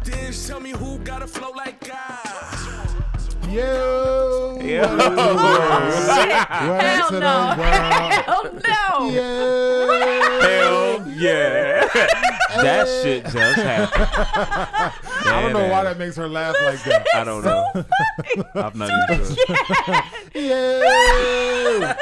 this. Tell me who got a flow like God. Yo. Hell no. Hell no. Hell yeah. That shit just happened. I don't know why that makes her laugh like that. I don't know. I'm not even sure. Yeah.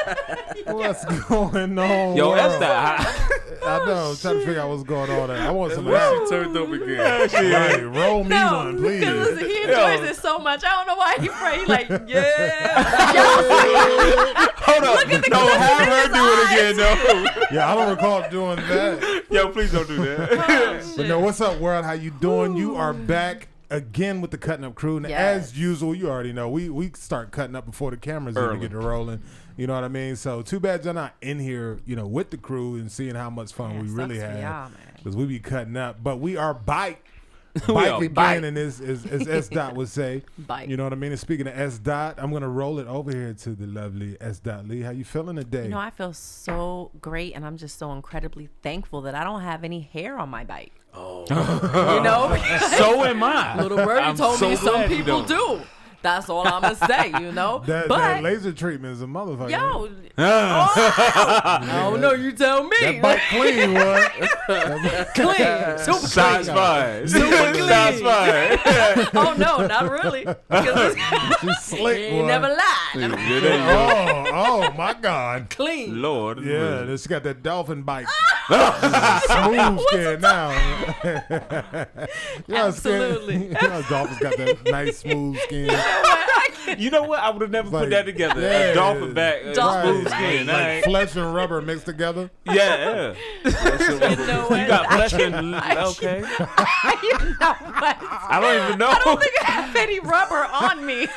What's going on? Yo, that's that. I know. I'm trying to figure out what's going on there. I want some of that. She turned up again. Right, roll me one, please. Because he enjoys it so much. I don't know why he pray like, yeah. Hold up. No, have her do it again, though. Yeah, I don't recall doing that. Yo, please don't do that. But no, what's up, world? How you doing? You are back again with the Cuttin Up crew. And as usual, you already know, we start cutting up before the cameras even get to rolling. You know what I mean? So too bad you're not in here, with the crew and seeing how much fun we really had. Because we be cutting up. But we are bike again, and as SDOT would say. Bike. You know what I mean? And speaking of SDOT, I'm going to roll it over here to the lovely SDOT Lee. How you feeling today? I feel so great, and I'm just so incredibly thankful that I don't have any hair on my bike. Oh. So am I. Little Birdie told me some people do. That's all I'm going to say, That laser treatment is a motherfucker. Yo. I don't know. You tell me. That bike clean, what? Clean. Super Shots clean. fired. Super clean. Shots fired. Oh, no, not really. She's slick, He ain't never lied. Oh, my God. Clean. Lord. Yeah, she got that dolphin bite. Smooth skin now. Absolutely. Dolphins got that nice smooth skin. You know what? I would have never put that together. A dolphin back, smooth skin. Like flesh and rubber mixed together. Yeah. You got flesh and okay. You know what? I don't even know. I don't think I have any rubber on me.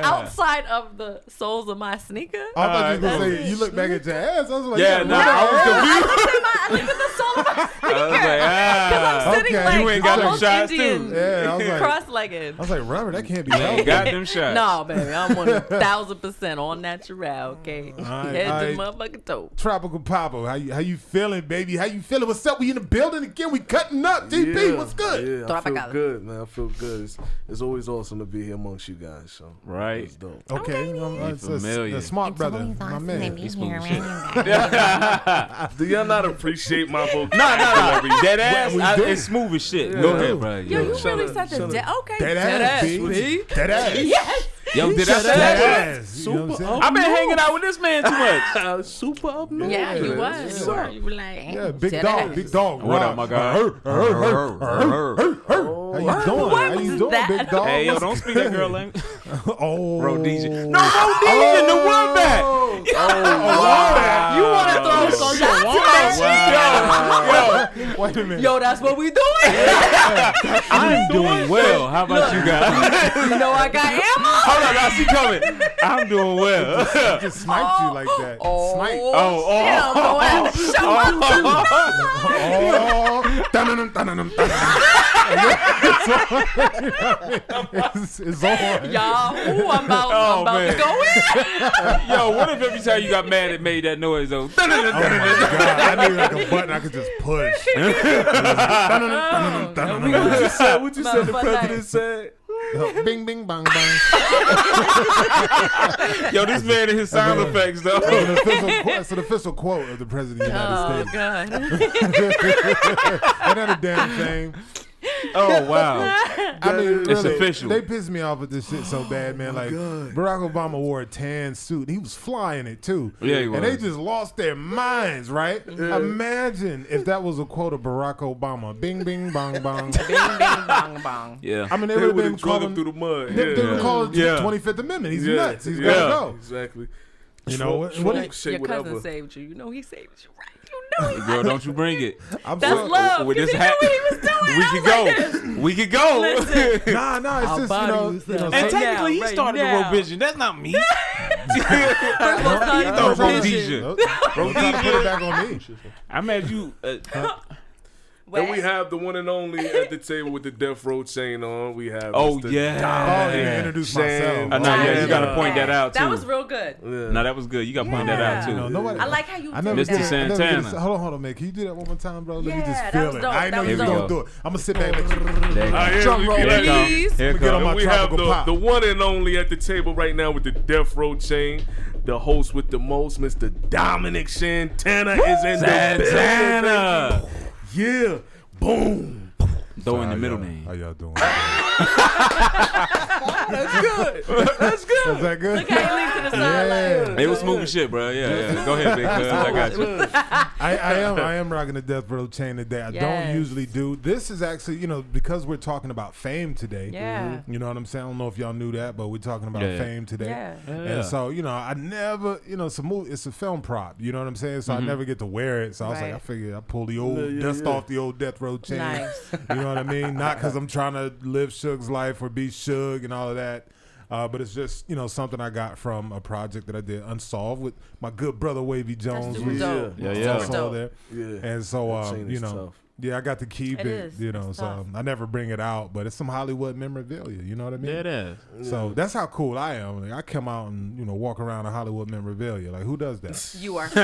Outside of the soles of my sneaker. I thought you were going to say, you look back at your ass. I was like, I was confused. I looked at the sole of my sneaker. I was like, Because I'm sitting you ain't got them almost shots Indian, too. Yeah, I was like, cross-legged. I was like, rubber, that can't be You healthy. got them shots. No, baby, I'm 1,000% all natural, okay? Right, Head all to right. motherfucking toe. Tropical Papa, how you feeling, baby? How you feeling? What's up? We in the building again. We cutting up. GP, what's good? Yeah, I feel good, man. I feel good. It's always awesome to be here amongst you guys. So right, it's dope. Okay, it's a smart brother, my man. Do y'all not appreciate my vocabulary? No. Dead ass. It's smooth as shit. Yeah. Go ahead, bro. Yo, you really such a okay. Dead ass, B. Dead ass. Yes. Yo, did I say Dead that? ass. Super up. I've been hanging out with this man too much. Super up north. Yeah, you was. You were like, Yeah, big dog. What up, my guy? How you doing? How you doing, big dog? Hey, yo, don't speak that girl language. Rhodesia. No, Oh. Rhodesia, the one back. you want to throw some shots at me? Wait a minute. Yo, that's what we doing. I'm doing well. How about you guys? You know I got ammo. Hold on, now she coming. I'm doing well. Just sniped you like that. Snipe. It's on. Y'all, I'm about to go in. Yo, what if every time you got mad it made that noise though? Oh my God, I need like a button I could just push. What you said the president said? Bing, bing, bang, bang. Yo, this man and his sound effects though. It's an official quote of the president of the United States. God. Ain't that a damn thing? Oh wow. I mean, It's really, official. They pissed me off with this shit so bad, man. Like Barack Obama wore a tan suit. He was flying it too. Yeah, he was. And they just lost their minds, right? Yeah. Imagine if that was a quote of Barack Obama. Bing, bing, bong, bong. Bing, bing, bong, bong. Yeah. I mean, they would have been calling calling through the mud. They would call it the 25th Amendment. He's nuts. He's got to go. Exactly. You know what? Your cousin saved you. You know he saved you, right? You know he Girl, don't you bring it. That's love. With Because this he knew what he was doing. We could go. Listen. Nah, it's just, And technically, he started the Rovision. That's not me. Rhodesia. Put it back on me. I'm mad you. And we have the one and only at the table with the death row chain on. We have Oh, Mr. yeah. Dominic Oh, yeah. Introduce myself. I know, yeah, you got to Yeah. point that out, too. That was real good. Yeah. No, that was good. You got to point that out, too. You know, nobody, I like how you I did never Mr. get that. it. I never get it. Santana. Hold on, man. Can you do that one more time, bro? Let me Yeah, just that feel was it. dope. I know That you was gonna dope. do it. I'm gonna sit back. There you go. Drum roll, Here it comes. please. Here it Get on comes. my We have tropical pop. the one and only at the table right now with the death row chain. The host with the most, Mr. Dominic Santana, is in the Santana. building. Yeah. Boom. Throw in the How middle y'all- name. How y'all doing? That's good. That's good. Is that good? Look how he leans to the side like. It was smooth as shit, bro. Yeah. Go ahead, big cuz. I got you. I am rocking the death row chain today. I don't Yes. usually do. This is actually, because we're talking about fame today. Yeah. You know what I'm saying? I don't know if y'all knew that, but we're talking about Yeah. fame today. Yeah. And so, I never, it's a movie, it's a film prop. You know what I'm saying? So I never get to wear it. So I was like, Right. I figured I pull the old dust off the old death row chain. Nice. You know what I mean? Not because I'm trying to live Suge's life or be Suge and all of that. But it's just, something I got from a project that I did Unsolved with my good brother Wavyy Jonez. super dope. Yeah, was yeah. also Dope. there. Yeah. And so, That chain is tough. yeah, I got to keep It it, is. It's so tough. I never bring it out, but it's some Hollywood memorabilia, you know what I mean? Yeah, it is. So that's how cool I am. Like, I come out and, walk around in Hollywood memorabilia. Like, who does that? You are. You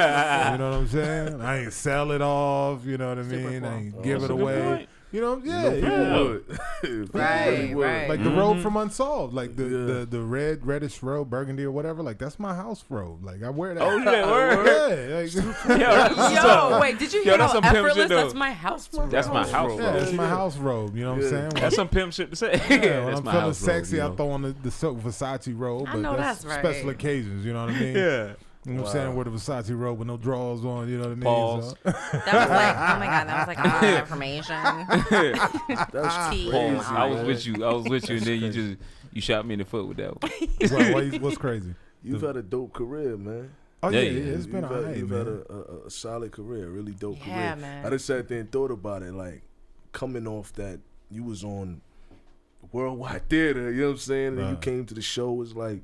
know what I'm saying? I ain't sell it off, you know what I mean? I ain't give it That's a good away. point. Yeah. People would. People Right, really would. right. Like the robe from Unsolved, like the reddish robe, burgundy or whatever. Like that's my house robe. Like I wear that. Oh, yeah, word. Yeah, like, Yo, wait, did you hear that's how some pimp shit, effortless? though. That's my house. That's my house, yeah, bro. it's my house robe. You know what I'm saying? That's some pimp shit to say. Yeah, when That's I'm my feeling house, sexy, bro, I throw on the silk Versace robe. I But know that's that's right. special occasions. You know what I mean? Yeah. You know what I'm saying? Wear the Versace robe with no drawers on. You know what I mean? Pause. So- That was like, oh my god, that was like a lot of information. That's Tea. crazy. I was with you, and then you shot me in the foot with that one. what's crazy? You've had a dope career, man. Oh Yeah, yeah, yeah. it's been alright, You've had man. a solid career, a really dope Yeah, career. man. I just sat there and thought about it, like coming off that you was on Worldwide Theater, you know what I'm saying? And you Right. came to the show, was like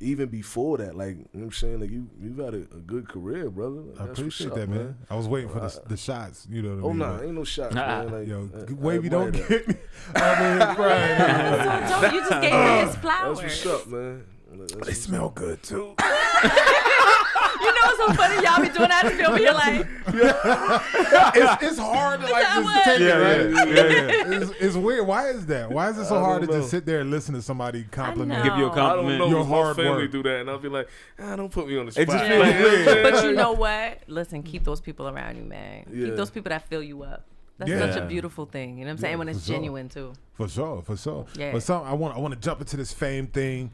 even before that, like you know what I'm saying, like you've had a good career, brother. Like, I that's appreciate what's up, that, man. I was waiting for the shots. You know what I Oh mean? no, Like, ain't no shots, Nah. man. Like, Yo, I Wavyy, admire don't that. get me. I'm in crying. So dope. You just gave me his flowers. That's what's up, man. That's They what's smell good too. You know what's so funny? Y'all be doing that to film. You're like, It's hard to like that just what? take Yeah, it, right? yeah. It's weird. Why is that? Why is it so I hard to don't just know. sit there and listen to somebody compliment? know. Give you a I compliment. don't know. Your Your hard family work. do that, and I'll be like, don't put me on the spot. It just Yeah. feels weird. but you know what? Listen, keep those people around you, man. Yeah. Keep those people that fill you up. That's Yeah. such a beautiful thing. You know what I'm saying? When it's for sure. genuine too. For sure. Yeah. But I want to jump into this fame thing.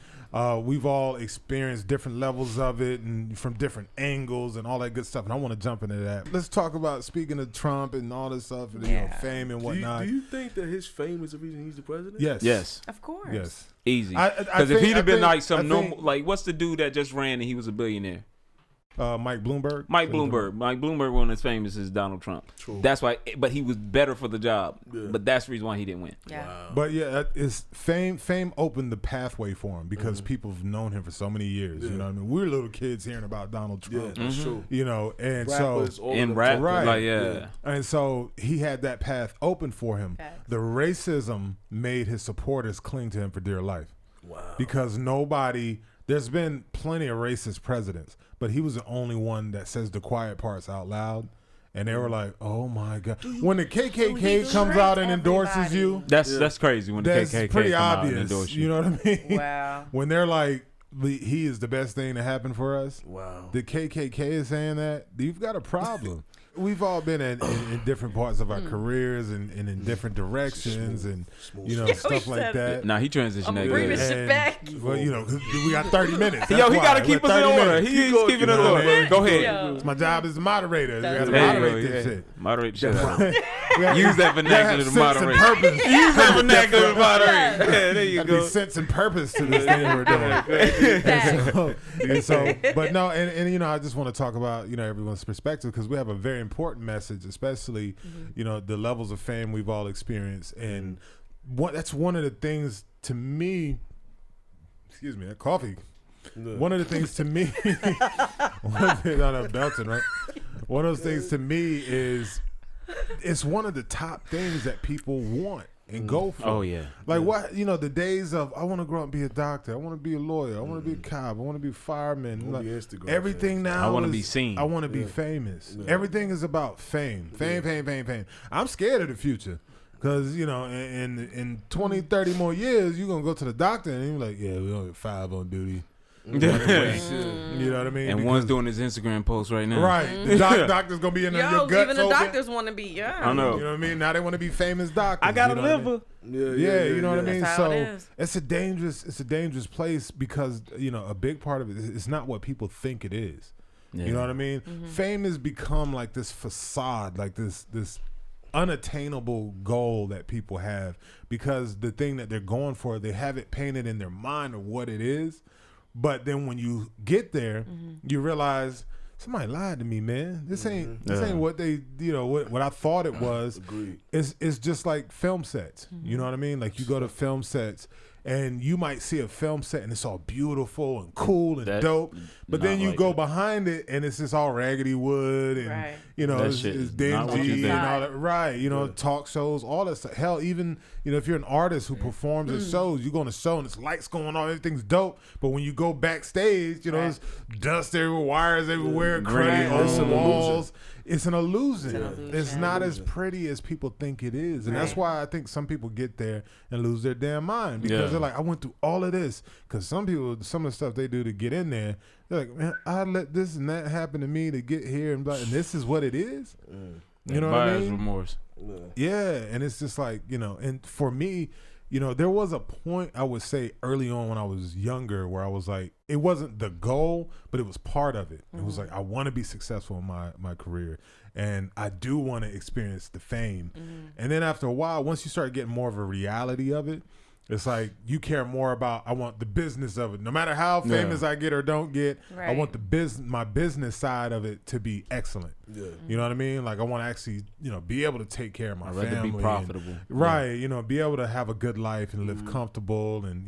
We've all experienced different levels of it and from different angles and all that good stuff. And I want to jump into that. Let's talk about, speaking of Trump and all this stuff, and, Yeah. fame and Do whatnot. you think that his fame is the reason he's the president? Yes. Yes. Of course. Yes. Easy. I Because if think- he'd I have been think- like some I normal, think- like what's the dude that just ran and he was a billionaire? Mike Bloomberg. Mike Bloomberg. Mike Bloomberg wasn't as famous as Donald Trump. True. That's why, but he was better for the job. Yeah. But that's the reason why he didn't win. Yeah. But yeah, it's fame. Fame opened the pathway for him because people have known him for so many years. You Yeah. know what I mean? We're little kids hearing about Donald Yeah, Trump. that's true. You know, and Rappers, so all of In them rap, too. Right. like Yeah. and so he had that path open for him. Facts. The racism made his supporters cling to him for dear life Wow. because nobody. There's been plenty of racist presidents, but he was the only one that says the quiet parts out loud. And they were like, "Oh my God!" When the KKK comes out and endorses everybody. you, That's crazy when the that's KKK pretty come out and obvious. endorse You know what I mean? Wow. When they're like, "He is the best thing to happen for us." Wow. The KKK is saying that, you've got a problem. We've all been in different parts of our careers and in different directions and stuff like said that. Nah, he transitioned I'm that bringing good. this shit back. Well, we got 30 minutes. Yo, That's he why. got to We keep got us in 30 order. minutes. He's going, keeping you us know in what I order. mean? Go ahead. Yo. My job is moderator. We got to That's There you moderate go, this yeah. shit. Moderate the shit out. We gotta- Use that we gotta vernacular have to sense and moderate. purpose. Use that vernacular to moderate. Yeah, there you Gotta go. be sense and purpose to this thing we're doing. Facts. and so, but no, and I just want to talk about everyone's perspective because we have a very important message, especially the levels of fame we've all experienced, and that's one of the things to me. Excuse me, that coffee. One of the things to me, one of the things, I'm belting, right? One of those things to me is it's one of the top things that people want and go for. Oh yeah. Like what, the days of I want to grow up and be a doctor, I want to be a lawyer, I want to be a cop, I want to be a fireman. Like, everything now I want to be seen. I want to be famous. Yeah. Everything is about fame. Fame. I'm scared of the future. Because, in 20, 30 more years, you're going to go to the doctor and you're like, yeah, we only have 5 on duty. You know what I mean? And one's doing his Instagram post right now. Right. The doctor's going to be in there. Your guts even the open. doctors want to be, I know. You know what I mean? Now they want to be famous doctors. I got a liver. Yeah, you know what I mean? That's so how it is. it's a dangerous place because, a big part of it is not what people think it is. Yeah. You know what I mean? Mm-hmm. Fame has become like this facade, like this unattainable goal that people have because the thing that they're going for, they have it painted in their mind of what it is. But then when you get there, you realize somebody lied to me, man. This ain't what they, what I thought it was. Agreed. It's just like film sets. You know what I mean? Like you go to film sets and you might see a film set and it's all beautiful and cool and dope, but then you go behind it and it's just all raggedy wood and it's dingy and all that. Right, talk shows, all that stuff. Hell, even if you're an artist who performs at shows, you go on a show and it's lights going on, everything's dope, but when you go backstage, there's dust everywhere, wires everywhere, cruddy on the walls. It's an illusion. It's not as pretty as people think it is. And that's why I think some people get there and lose their damn mind because they're like, I went through all of this. Because some people, some of the stuff they do to get in there, they're like, man, I let this and that happen to me to get here. And this is what it is. You know what I mean? Remorse. Yeah. And it's just like, and for me, there was a point I would say early on when I was younger where I was like, it wasn't the goal, but it was part of it. It was like, I want to be successful in my career and I do want to experience the fame. And then after a while, once you start getting more of a reality of it, it's like you care more about, I want the business of it. No matter how famous I get or don't get, I want my business side of it to be excellent. Yeah. You know what I mean? Like I want to actually, be able to take care of my family. I'd rather be profitable. Right. Be able to have a good life and live comfortable and,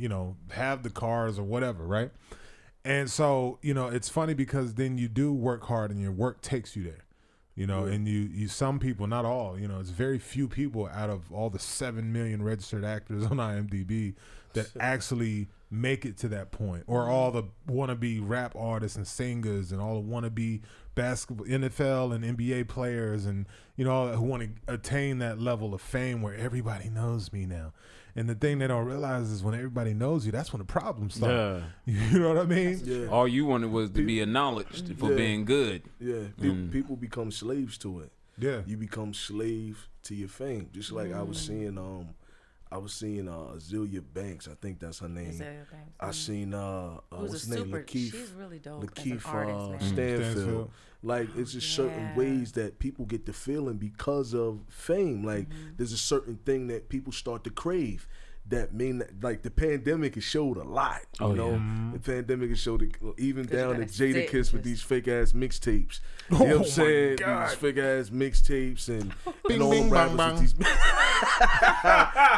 have the cars or whatever, right? And so, it's funny because then you do work hard and your work takes you there. And you some people, not all, it's very few people out of all the 7 million registered actors on IMDb that actually make it to that point, or all the wannabe rap artists and singers and all the wannabe basketball, NFL and NBA players and, all who want to attain that level of fame where everybody knows me now. And the thing they don't realize is when everybody knows you, that's when the problems start. Yeah. You know what I mean? Yeah. All you wanted was to be acknowledged for being good. Yeah. People become slaves to it. Yeah. You become slave to your fame. Just like I was seeing Azealia Banks. I think that's her name. I seen what's her name? Lakeith. She's really dope. Lakeith Stanfield. Like it's just certain ways that people get the feeling because of fame. Like there's a certain thing that people start to crave. That mean like the pandemic has showed a lot. You know, the pandemic has showed it, even down to Jadakiss with these fake ass mixtapes. You know what I'm saying? These fake ass mixtapes and bing bing bang bang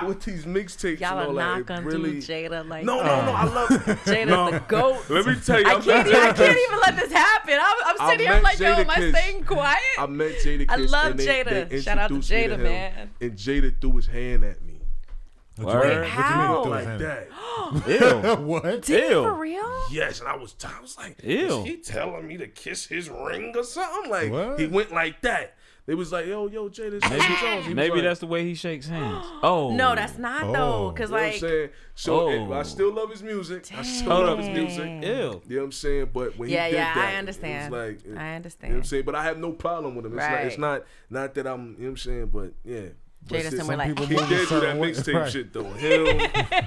with these mixtapes. Y'all and all are not that. gonna do Jada like no, I love Jada the GOAT. Let me tell you, I can't even let this happen. I'm sitting here like, yo, am I staying quiet? I met Jadakiss. I love Jada. Shout out to Jada, man. And Jada threw his hand at me. Wait, how? Like that. Ew. What? Did he for real? Yes, and I was like, ew. Is he telling me to kiss his ring or something? Like, what? He went like that. They was like, yo, Jada. Maybe that's the way he shakes hands. Oh. No, that's not though. Because, like. You know what I'm saying? So, I still love his music. Dang. I still love his music. Ew. You know what I'm saying? But when he did that, I understand. it was like, I understand. You know what I'm saying? But I have no problem with him. It's right. like, it's not that I'm, you know what I'm saying? But, yeah. Jada somewhere like, he did do that mixtape shit though. Him,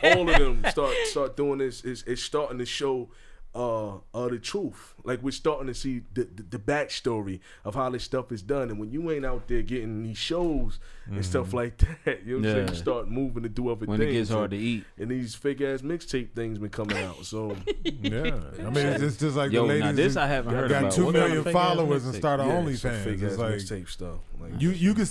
all of them start doing this. It's starting to show the truth. Like we're starting to see the backstory of how this stuff is done. And when you ain't out there getting these shows and stuff like that, you know what I'm saying? You start moving to do other things. When it gets hard to eat. And these fake ass mixtape things been coming out. So yeah, I mean it's just like yo, the ladies. Now this I haven't heard got about. 2 million followers and start an OnlyFans. Fake ass like mixtape stuff. Like, you can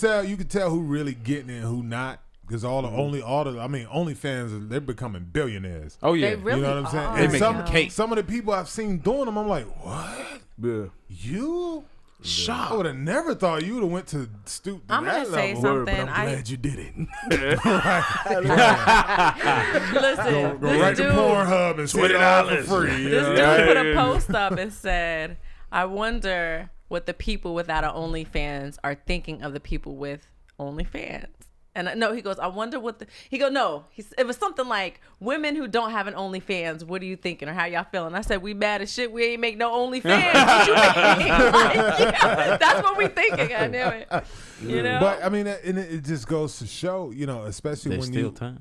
tell who really getting it and who not. Because OnlyFans, they're becoming billionaires. Oh yeah, they really you know what I'm saying? They making cake. Some of the people I've seen doing them, I'm like, what? Yeah. You? I would have never thought you would have went to stoop to I'm that gonna say level. something. But I'm glad you did it. Listen, Go right to Pornhub and $20 for free. This dude put a post up and said, "I wonder what the people without an OnlyFans are thinking of the people with OnlyFans." And no, he goes, "I wonder what the." He goes, "No, it was something like women who don't have an OnlyFans. What are you thinking, or how y'all feeling?" I said, "We mad as shit. We ain't make no OnlyFans. What you mean? Like, yeah, that's what we thinking. God damn it." You know. But I mean, and it just goes to show, especially There's when still you time.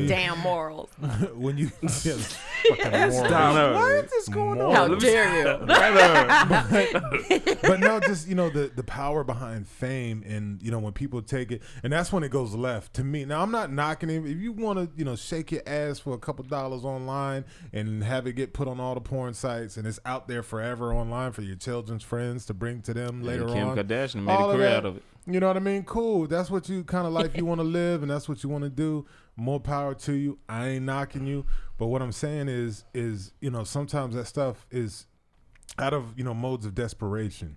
Damn morals. when you fucking Stop. what is going on? How dare you? But no, just the power behind fame, and when people take it, and that's when it goes left. To me, now I'm not knocking it. If you want to shake your ass for a couple dollars online and have it get put on all the porn sites, and it's out there forever online for your children's friends to bring to them later on. Kim Kardashian made a career out of it. You know what I mean? Cool. That's what you kind of life you want to live, and that's what you want to do. More power to you. I ain't knocking you, but what I'm saying is sometimes that stuff is out of modes of desperation,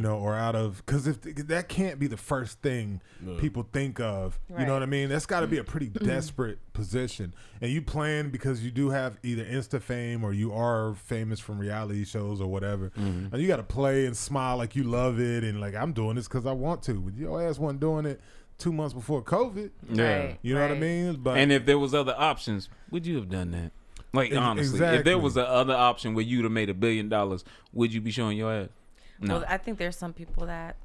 or out of, because if that can't be the first thing people think of, you know what I mean? That's got to be a pretty desperate position, and you playing because you do have either Insta fame or you are famous from reality shows or whatever, and you got to play and smile like you love it and like, I'm doing this because I want to, but your ass wasn't doing it 2 months before COVID. Right, you know what I mean? But and if there was other options, would you have done that? Like, honestly, if there was a other option where you'd have made $1 billion, would you be showing your ass? No. Well, I think there's some people that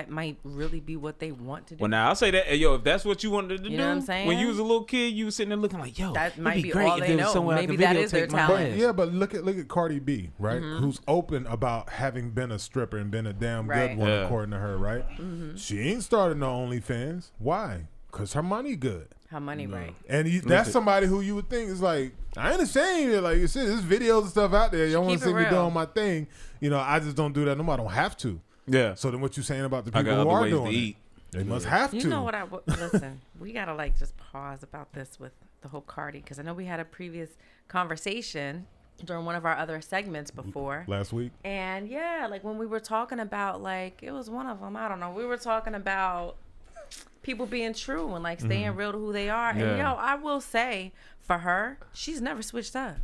might really be what they want to do. Well, now I'll say that, hey, if that's what you wanted to do, You know what I'm saying? When you was a little kid, you was sitting there looking like, that it'd might be be great all if they there was know. somewhere I Maybe could that is their videotape my talent. ass. yeah, but look at Cardi B, right? Who's open about having been a stripper and been a damn Right. good one, Yeah. according to her, right? She ain't started no OnlyFans. Why? Because her money good. How money, right? And that's somebody who you would think is like, I ain't ashamed. Like you said, there's videos and stuff out there. Y'all want Keep to it see me real. doing my thing. I just don't do that no more. I don't have to. Yeah. So then what you saying about the I people got who other are ways doing to it? eat. They must have to. You know what listen, we got to just pause about this with the whole Cardi, because I know we had a previous conversation during one of our other segments before. Last week? And yeah, like when we were talking about, like, it was one of them, I don't know. We were talking about people being true and like staying real to who they are. And I will say, for her, she's never switched up.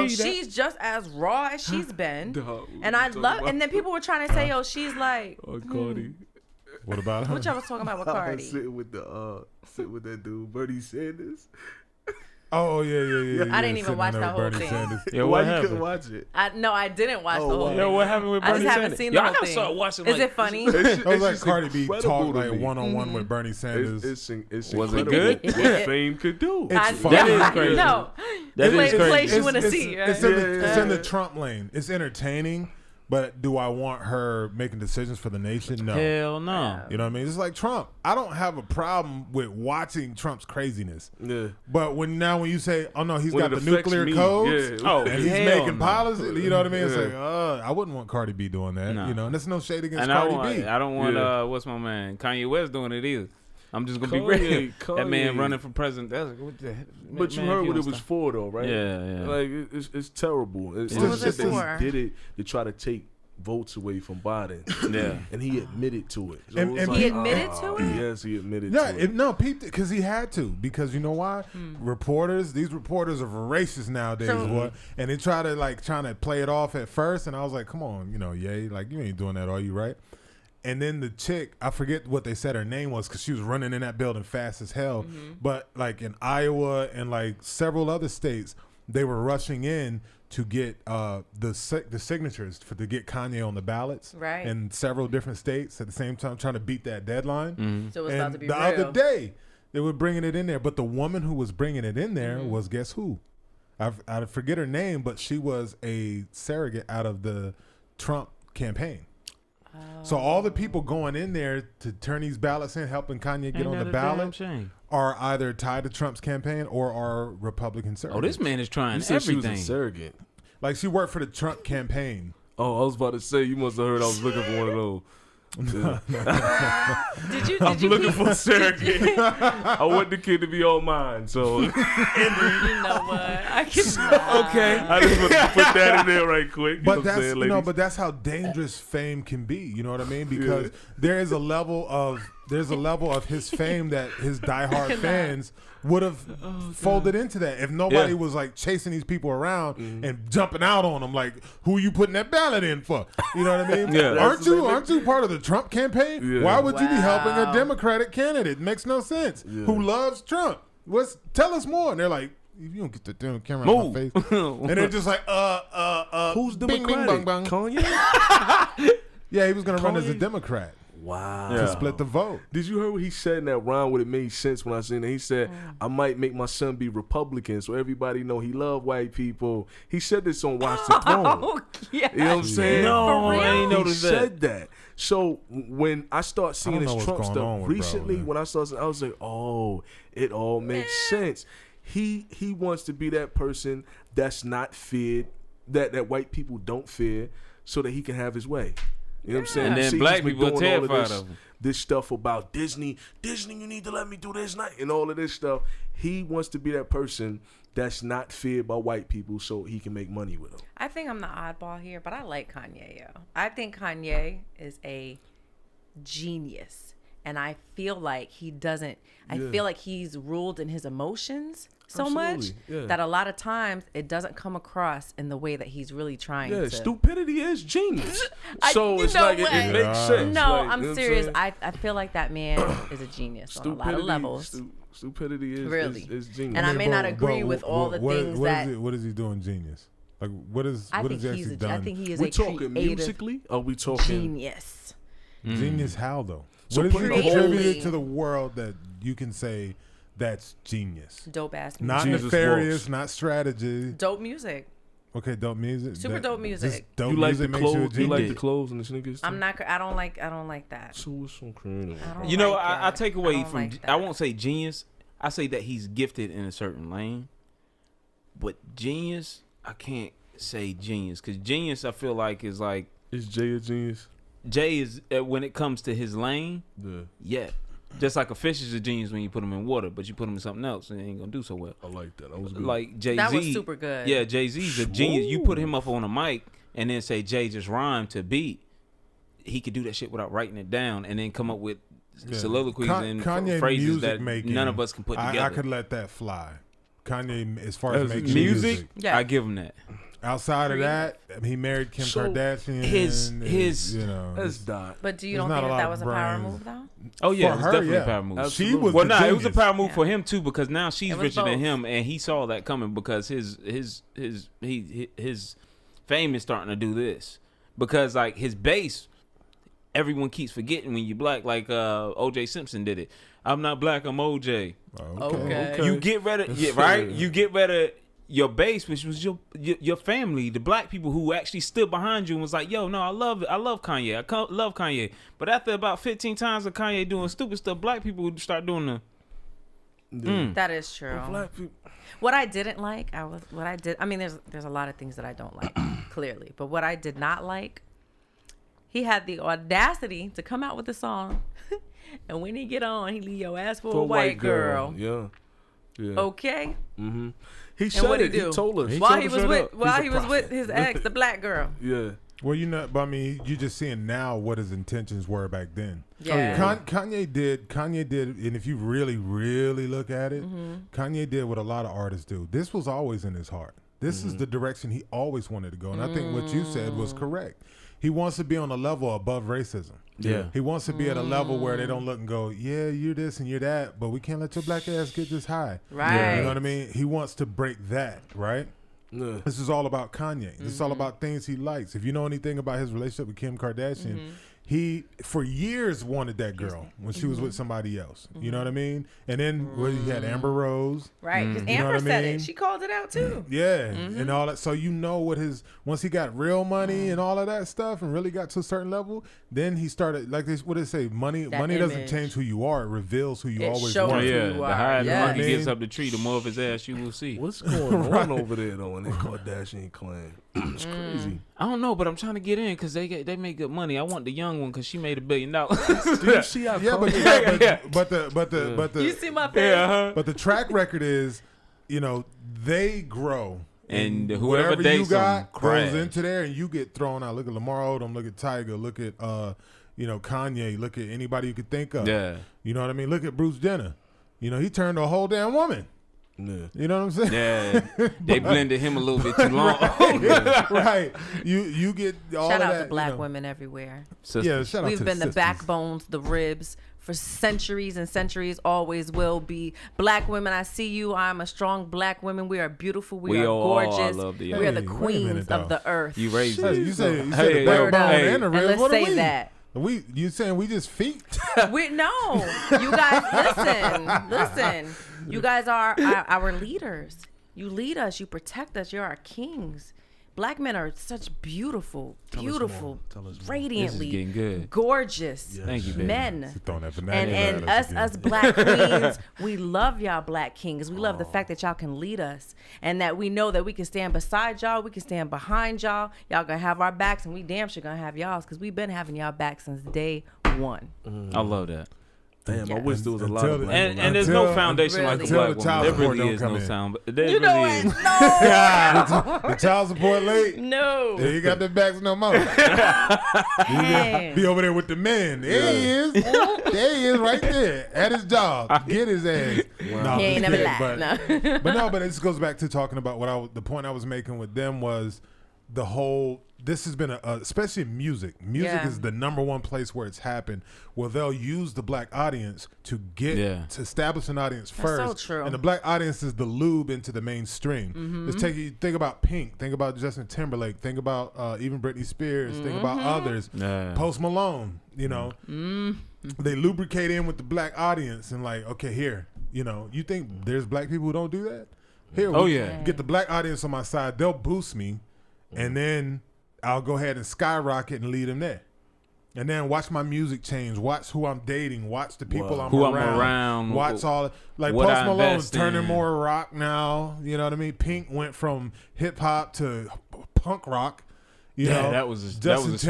She's just as raw as she's been. And I love, and then people were trying to say, she's like, Cardi. What about her? what y'all was talking about with Cardi? Sitting with that dude, Bernie Sanders. Oh yeah. I didn't even watch that whole thing. Yeah, Why what you couldn't happened? watch it? I didn't watch the whole thing. Yo, what happened with I Bernie just Sanders? haven't seen the I whole gotta thing. start watching. Is it funny? It was like just Cardi B incredible talk to like me. one-on-one with Bernie Sanders. It's Was it incredible good? What fame could do. It's That is crazy. No. That Play- is crazy. place you want to see, right? It's in the Trump lane. It's entertaining, but do I want her making decisions for the nation? No. Hell no. You know what I mean? It's like Trump. I don't have a problem with watching Trump's craziness. Yeah. But when you say, oh no, he's When got it the affects nuclear me, codes, yeah. Oh, and he's hell making no. policy, you know what I mean? It's Yeah. like, I wouldn't want Cardi B doing that. No. And there's no shade against And Cardi B. I don't want Yeah. what's my man Kanye West doing it either. I'm just gonna be Kanye- real. That man Kanye. running for president. That's what the heck? But you Man, heard if what it don't was stop- for, though, right? Yeah. Like it's terrible. It's What was just it that for? he did it to try to take votes away from Biden. Yeah. And he admitted to it. So And- it was and like, He admitted to it? Yes, he admitted Yeah, to it. Pete, because he had to. Because you know why? These reporters are racist nowadays, So- and they trying to play it off at first, and I was like, come on, Ye, like you ain't doing that, are you, right? And then the chick, I forget what they said her name was, because she was running in that building fast as hell. But like in Iowa and like several other states, they were rushing in to get the signatures to get Kanye on the ballots, Right. in several different states at the same time, trying to beat that deadline. So it was And about to be the real. other day, they were bringing it in there, but the woman who was bringing it in there was, guess who? I forget her name, but she was a surrogate out of the Trump campaign. So all the people going in there to turn these ballots in, helping Kanye get Ain't on that the a damn ballot, shame? are either tied to Trump's campaign or are Republican surrogates. Oh, this man is trying You said she was a everything. surrogate. Like she worked for the Trump campaign. Oh, I was about to say, you must have heard I was looking for one of those. I'm looking for a surrogate. I want the kid to be all mine. So You know what? I cannot. okay, I just want to put that in there right quick. But You know what I'm that's saying, ladies? but that's how dangerous fame can be. You know what I mean? Because there is a level of his fame that his diehard fans would have folded into that if nobody was like chasing these people around and jumping out on them like, who you putting that ballot in for? You know what I mean? Yeah. Aren't you part of the Trump campaign? Yeah. Why would you be helping a Democratic candidate? Makes no sense. Who loves Trump? Tell us more. And they're like, you don't get the damn camera on my face. And they're just like, Who's bing, Democratic? bing, bang, bang. Kanye? Yeah, he was gonna run as a Kanye? Democrat Wow. to split the vote. Did you hear what he said in that round when it made sense when I seen it? He said, I might make my son be Republican so everybody know he love white people. He said this on Watch the Throne. Oh, yeah. You know what I'm saying? No, I ain't He noticed that. said that. So when I start seeing I don't know this what's Trump going stuff on with bro, recently, man. when I started, I was like, oh, it all makes sense. He wants to be that person that's not feared, that white people don't fear, so that he can have his way. You know what I'm saying? And then See, black he's been people are doing all of terrified this, of him. this stuff about Disney, you need to let me do this night, and all of this stuff. He wants to be that person that's not feared by white people so he can make money with them. I think I'm the oddball here, but I like Kanye, yo. I think Kanye is a genius. And I feel like he doesn't, I feel like he's ruled in his emotions so much that a lot of times it doesn't come across in the way that he's really trying to. Stupidity is genius. So you it's know like what? it makes sense. No, Like, you know I'm what serious. saying? I feel like that man is a genius on a lot of levels. Stupidity is Really. is genius. And I may not agree with all the things that. What is he doing genius? Like what is I what think has he he's actually done? I think he is We're a talking creative musically? Are we talking? genius. Genius how though? So What is he creatively- contributed to the world that you can say that's genius? Dope ass music. Not Jesus nefarious, walks. not strategy. Dope music. Okay, dope music. Super dope music. just Dope You like the music makes you a clothes? You like genius. the clothes and the sneakers? I'm not. I don't like that. So it's so creative. I don't You know, like I that. take away don't from. like I that. won't say genius. I say that he's gifted in a certain lane. But genius, I can't say genius because genius, I feel like is like Is Jay a genius? Jay is when it comes to his lane. Yeah, Yeah, just like a fish is a genius when you put him in water, but you put him in something else and it ain't gonna do so well. I like that. That was good. Like Jay-Z. That was super good. Yeah, Jay-Z's a genius. You put him up on a mic and then say Jay just rhymed to beat. He could do that shit without writing it down and then come up with soliloquies and Kanye phrases music that making, none of us can put together. I could let that fly. Kanye, as far as As making music, Yeah. I give him that. Outside of that, he married Kim So, Kardashian. his- you know, That's Dot. But do you There's don't not think a lot that of was a power brains. move though? Oh yeah, For it was her, definitely yeah. a power move. She was Well, the nah, it was a genius. power move Yeah. for him too because now she's It was richer than both. him, and he saw that coming because his fame is starting to do this because like his base, everyone keeps forgetting when you black. Like O.J. Simpson did it. I'm not black. I'm O.J. Okay. You get rid of right. You get rid of your base, which was your family, the black people who actually stood behind you and was like, "Yo, no, I love it. I love Kanye. Love Kanye." But after about 15 times of Kanye doing stupid stuff, black people would start doing the. That is true. Black people. What I didn't like, I mean, there's a lot of things that I don't like, clearly. But what I did not like, he had the audacity to come out with a song, and when he get on, he leave your ass for a white girl. Yeah. Yeah. Okay. Mm-hmm. He And said what it. he do? He told us. While told he us was straight with up. while He's he a was with prophet. his ex, the black girl. Yeah. Well, but I mean, you just seeing now what his intentions were back then. Yeah. Kanye did, and if you really, really look at it, Kanye did what a lot of artists do. This was always in his heart. This is the direction he always wanted to go, and I think what you said was correct. He wants to be on a level above racism. Yeah. He wants to be at a level where they don't look and go, yeah, you're this and you're that, but we can't let your black ass get this high. Right. You know what I mean? He wants to break that, right? Yeah. This is all about Kanye. This is all about things he likes. If you know anything about his relationship with Kim Kardashian, he for years wanted that girl when she was with somebody else. You know what I mean? And then he had Amber Rose. Right. Because You know Amber what I said mean? it. She called it out too. Yeah, and all that. So you know what once he got real money and all of that stuff, and really got to a certain level, then he started like this. What did it say? Money doesn't image. change who you are. It reveals who you It always shows Oh were. who yeah, you the are. higher the Yes. monkey Yeah. gets up the tree, the more of his ass you will see. What's going on over there though in that Kardashian clan? It's crazy. I don't know, but I'm trying to get in because they make good money. I want the young young one because she made $1 billion. Do you see how? Yeah, but the You see my face? but the track record is, they grow. And whoever whatever you dates got them crash. goes into there, and you get thrown out. Look at Lamar Odom, look at Tiger, look at Kanye, look at anybody you could think of. Yeah. You know what I mean? Look at Bruce Jenner. He turned a whole damn woman. Yeah. You know what I'm saying? Yeah, they blended him a little bit too long. Right. You get all Shout of out that, to black women everywhere. Yeah, shout out We've to been the sisters. backbones, the ribs for centuries and centuries, always will be. Black women, I see you. I'm a strong black woman. We are beautiful. We are gorgeous. love the we are the Hey, wait a queens minute, of though. the earth. You raised Hey, it. you said the Hey, backbone hey. and the And ribs. let's What are say we? that. You saying we just feet? No, you guys, listen. You guys are our leaders. You lead us. You protect us. You're our kings. Black men are such beautiful, radiantly getting good. gorgeous Thank you, baby. men. Throwing that banana And at us us again. black queens, we love y'all black kings. We love the fact that y'all can lead us and that we know that we can stand beside y'all. We can stand behind y'all. Y'all gonna have our backs and we damn sure gonna have y'all's because we've been having y'all back since day one. I love that. Damn, I Yes. wish there was a lot of black women. And there's no foundation like a Really. black Until the woman. child There support really don't is come no in. sound. There You know really what? is. No. The child support late. No. Yeah, you got the backs no more. Dang. Be over there with the men. There he is. There he is right there at his job. Get his ass. No, He ain't I'm never just lied. kidding, No. but this goes back to talking about the point I was making with them was the whole. This has been especially in music. Music Yeah. is the number one place where it's happened. Where they'll use the black audience to to establish an audience first. so true. And the black audience is the lube into the mainstream. Mm-hmm. Just think about Pink. Think about Justin Timberlake. Think about even Britney Spears. Think about Mm-hmm. others. Yeah. Post Malone. They lubricate in with the black audience and like, okay, here. You think there's black people who don't do that? Here, Oh, we yeah. get the black audience on my side. They'll boost me, and then I'll go ahead and skyrocket and lead them there. And then watch my music change. Watch who I'm dating. Watch the people I'm Who I'm around. around, Watch all like what Post I Malone's invest turning in. more rock now. You know what I mean? Pink went from hip hop to punk rock. You Yeah, know, that was a Justin switch I didn't see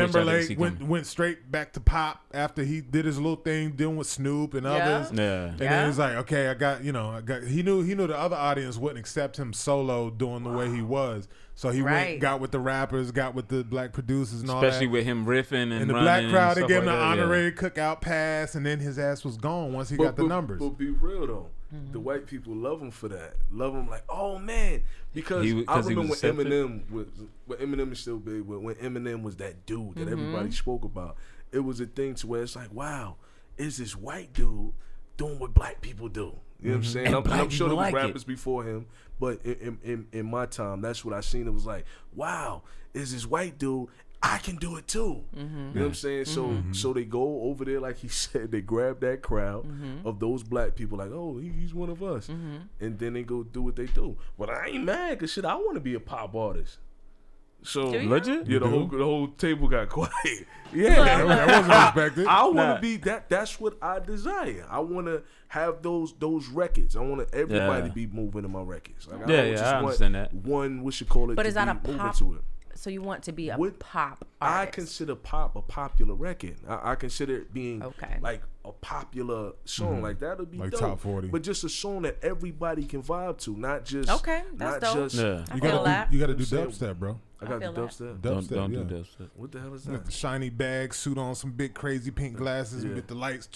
Timberlake coming. went straight back to pop after he did his little thing dealing with Snoop and others. Yeah. And then he's like, okay, he knew the other audience wouldn't accept him solo doing the way he was. So he Right. got with the rappers, got with the black producers and all Especially that. with him riffing and In the running black crowd, and they stuff gave him like the that, yeah. honorary cookout pass, and then his ass was gone once he got the numbers. But be real though, the white people love him for that. Love him like, oh man, because I because he remember when was accepted? Eminem is still big, but when Eminem was that dude that everybody spoke about, it was a thing to where it's like, wow, is this white dude doing what black people do? You know what I'm saying? And I'm black sure there people was like it. rappers before him, but in my time, that's what I seen. It was like, wow, is this white dude? I can do it too. You know what I'm saying? So they go over there, like he said, they grab that crowd of those black people, like, oh, he's one of us, and then they go do what they do. But I ain't mad, cause shit, I want to be a pop artist. So Do you? Legit? yeah, the whole table got quiet. Yeah, That wasn't expected. I want to be that. That's what I desire. I want to have those records. I want everybody to be moving in my records. Like, I understand that. One, what you call it? But to is that be a moving pop? to it. So you want to be a What- pop I artist? consider pop a popular record. I consider it being Okay. like a popular song. Like that'll be Like dope. top 40. But just a song that everybody can vibe to, not just Okay, that's not dope. just Yeah. I You feel gotta that. do I'm saying- dubstep, bro. I got the feel that. dubstep. Dubstep, Don't yeah. do dubstep. What the hell is With that? the shiny bag, suit on, some big crazy pink glasses, Yeah. with the lights,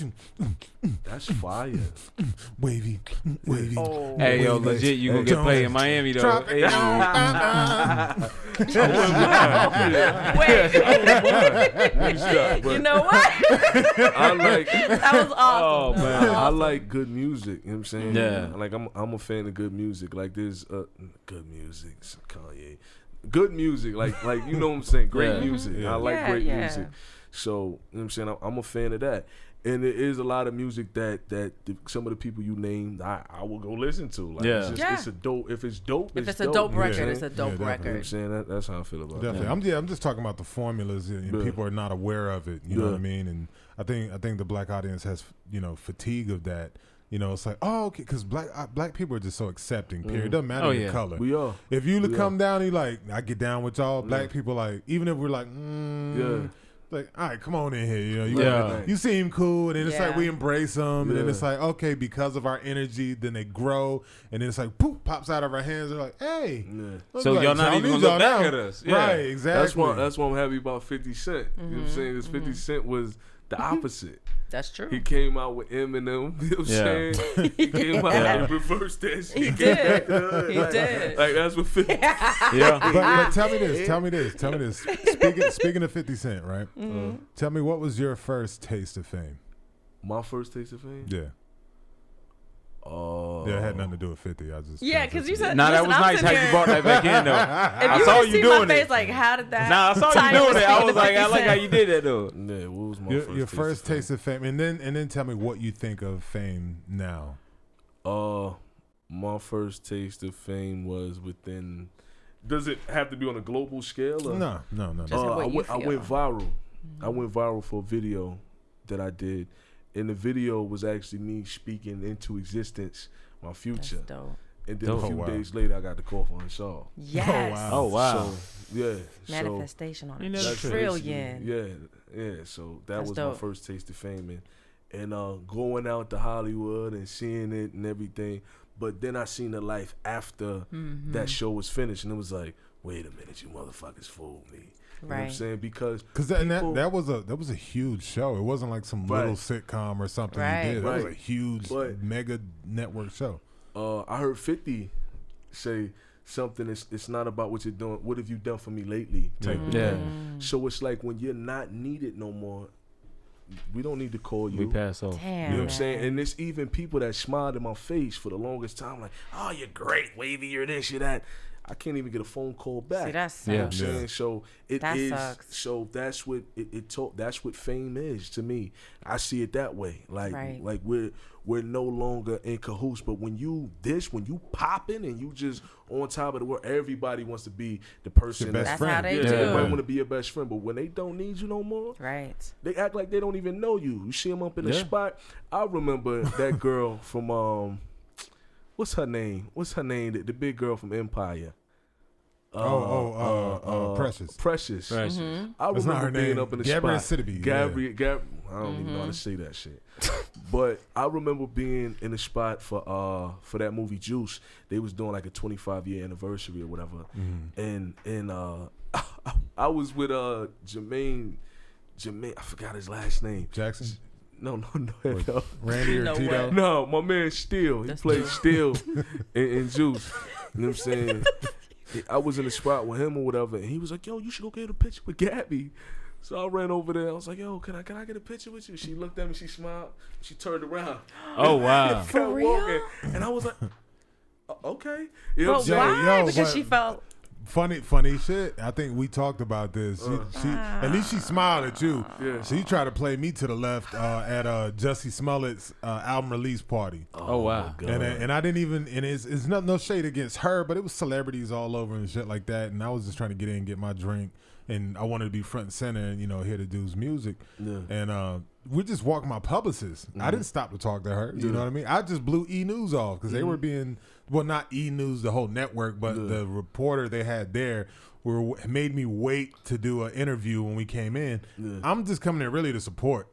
That's fire. wavy. Oh. Hey, yo, Wavy. legit, you gonna get Jones. played in Miami, though. Drop it. Wait, But you know what? I like. That was Oh, awesome. man. I like good music. You know what I'm saying? Yeah. Like I'm a fan of good music. Like there's good music, some Kanye. Good music, like you know what I'm saying? Great Yeah. music. Yeah. I like Yeah, great yeah. music. So, you know what I'm saying? I'm a fan of that. And there is a lot of music that some of the people you named, I will go listen to. Like, Yeah. it's, just, Yeah. it's a dope. If it's dope, If it's a dope. dope You know what I'm record, saying? it's a dope definitely. You know what I'm record. saying? That's how I feel about Definitely. that. I'm just talking about the formulas, and Yeah. people are not aware of it. You know Yeah. what I mean? And I think the black audience has fatigue of that. It's like, oh, okay, because black people are just so accepting. Period. It doesn't matter Oh, your yeah. color. We are. If you We come down, you like, I get down with y'all. Black Yeah. people like, even if we're like, Yeah. Like, all right, come on in here. You know, you seem cool, and then it's like we embrace them, and then it's like, okay, because of our energy, then they grow, and then it's like, poof, pops out of our hands. They're like, hey, so like, y'all not even gonna look back at us, right? Exactly. That's why I'm happy about 50 Cent. You know what I'm saying? Because 50 Cent was the opposite. That's true. He came out with Eminem. You know what I'm saying? He came out and reversed that shit. He did. He did. Like that's what 50. But tell me this. Speaking of 50 Cent, right? Tell me, what was your first taste of fame? My first taste of fame? Yeah. It had nothing to do with 50. I just because you said that was nice how you brought that back in though. I saw you doing my face, it. Like, how did that? I saw you doing it. I was like, I like how you did that though. Yeah, what was my your first taste of fame? And then tell me what you think of fame now. My first taste of fame was within. Does it have to be on a global scale? Or? No. I went viral. I went viral for a video that I did. And the video was actually me speaking into existence my future. That's dope. And then a few days later, I got the call for Unshaw. Yes. Oh, wow. So, yeah. Manifestation on a $1 trillion. Yeah. So that was dope. my first taste of fame. And going out to Hollywood and seeing it and everything. But then I seen the life after that show was finished. And it was like, wait a minute, you motherfuckers fooled me. You know what I'm saying? Because that was a huge show. It wasn't like some little sitcom or something you did. That was a huge mega network show. I heard 50 say something. It's not about what you're doing. What have you done for me lately? Type of thing. So it's like when you're not needed no more, we don't need to call you. We pass off. Damn, you know what I'm saying? And there's even people that smiled in my face for the longest time, like, "Oh, you're great, Wavyy. You're this, you're that." I can't even get a phone call back. See, that sucks. You know what I'm saying? So that sucks. So that's what that's what fame is to me. I see it that way. Like we're no longer in cahoots. But when you popping and you just on top of the world, everybody wants to be the person. That's friend. How they do. Everybody want to be your best friend. But when they don't need you no more, right? They act like they don't even know you. You see them up in the spot. I remember that girl from what's her name? The big girl from Empire. Precious. Precious. Mm-hmm. I remember being up in the Gabrielle spot. Sidibe. I don't even know how to say that shit. But I remember being in the spot for that movie Juice. They was doing like a 25-year anniversary or whatever. And I was with Jermaine, I forgot his last name. Jackson? No. Randy or Tito? No, my man Steele. He played Steele in Juice. You know what I'm saying? I was in the spot with him or whatever, and he was like, "Yo, you should go get a picture with Gabby." So I ran over there. I was like, "Yo, can I get a picture with you?" She looked at me, she smiled, she turned around. Oh wow! For real? Walking, and I was like, "Okay." You know but why? Because she felt. Funny shit. I think we talked about this. She at least she smiled at you. Yeah. She tried to play me to the left at Jussie Smollett's album release party. Oh wow! And I didn't even. And it's no shade against her, but it was celebrities all over and shit like that. And I was just trying to get in, get my drink, and I wanted to be front and center and hear the dude's music. Yeah. And we just walked my publicist. I didn't stop to talk to her. You know what I mean? I just blew E! News off because they were being. Well, not E! News, the whole network, but the reporter they had there made me wait to do an interview when we came in. Yeah. I'm just coming in really to support.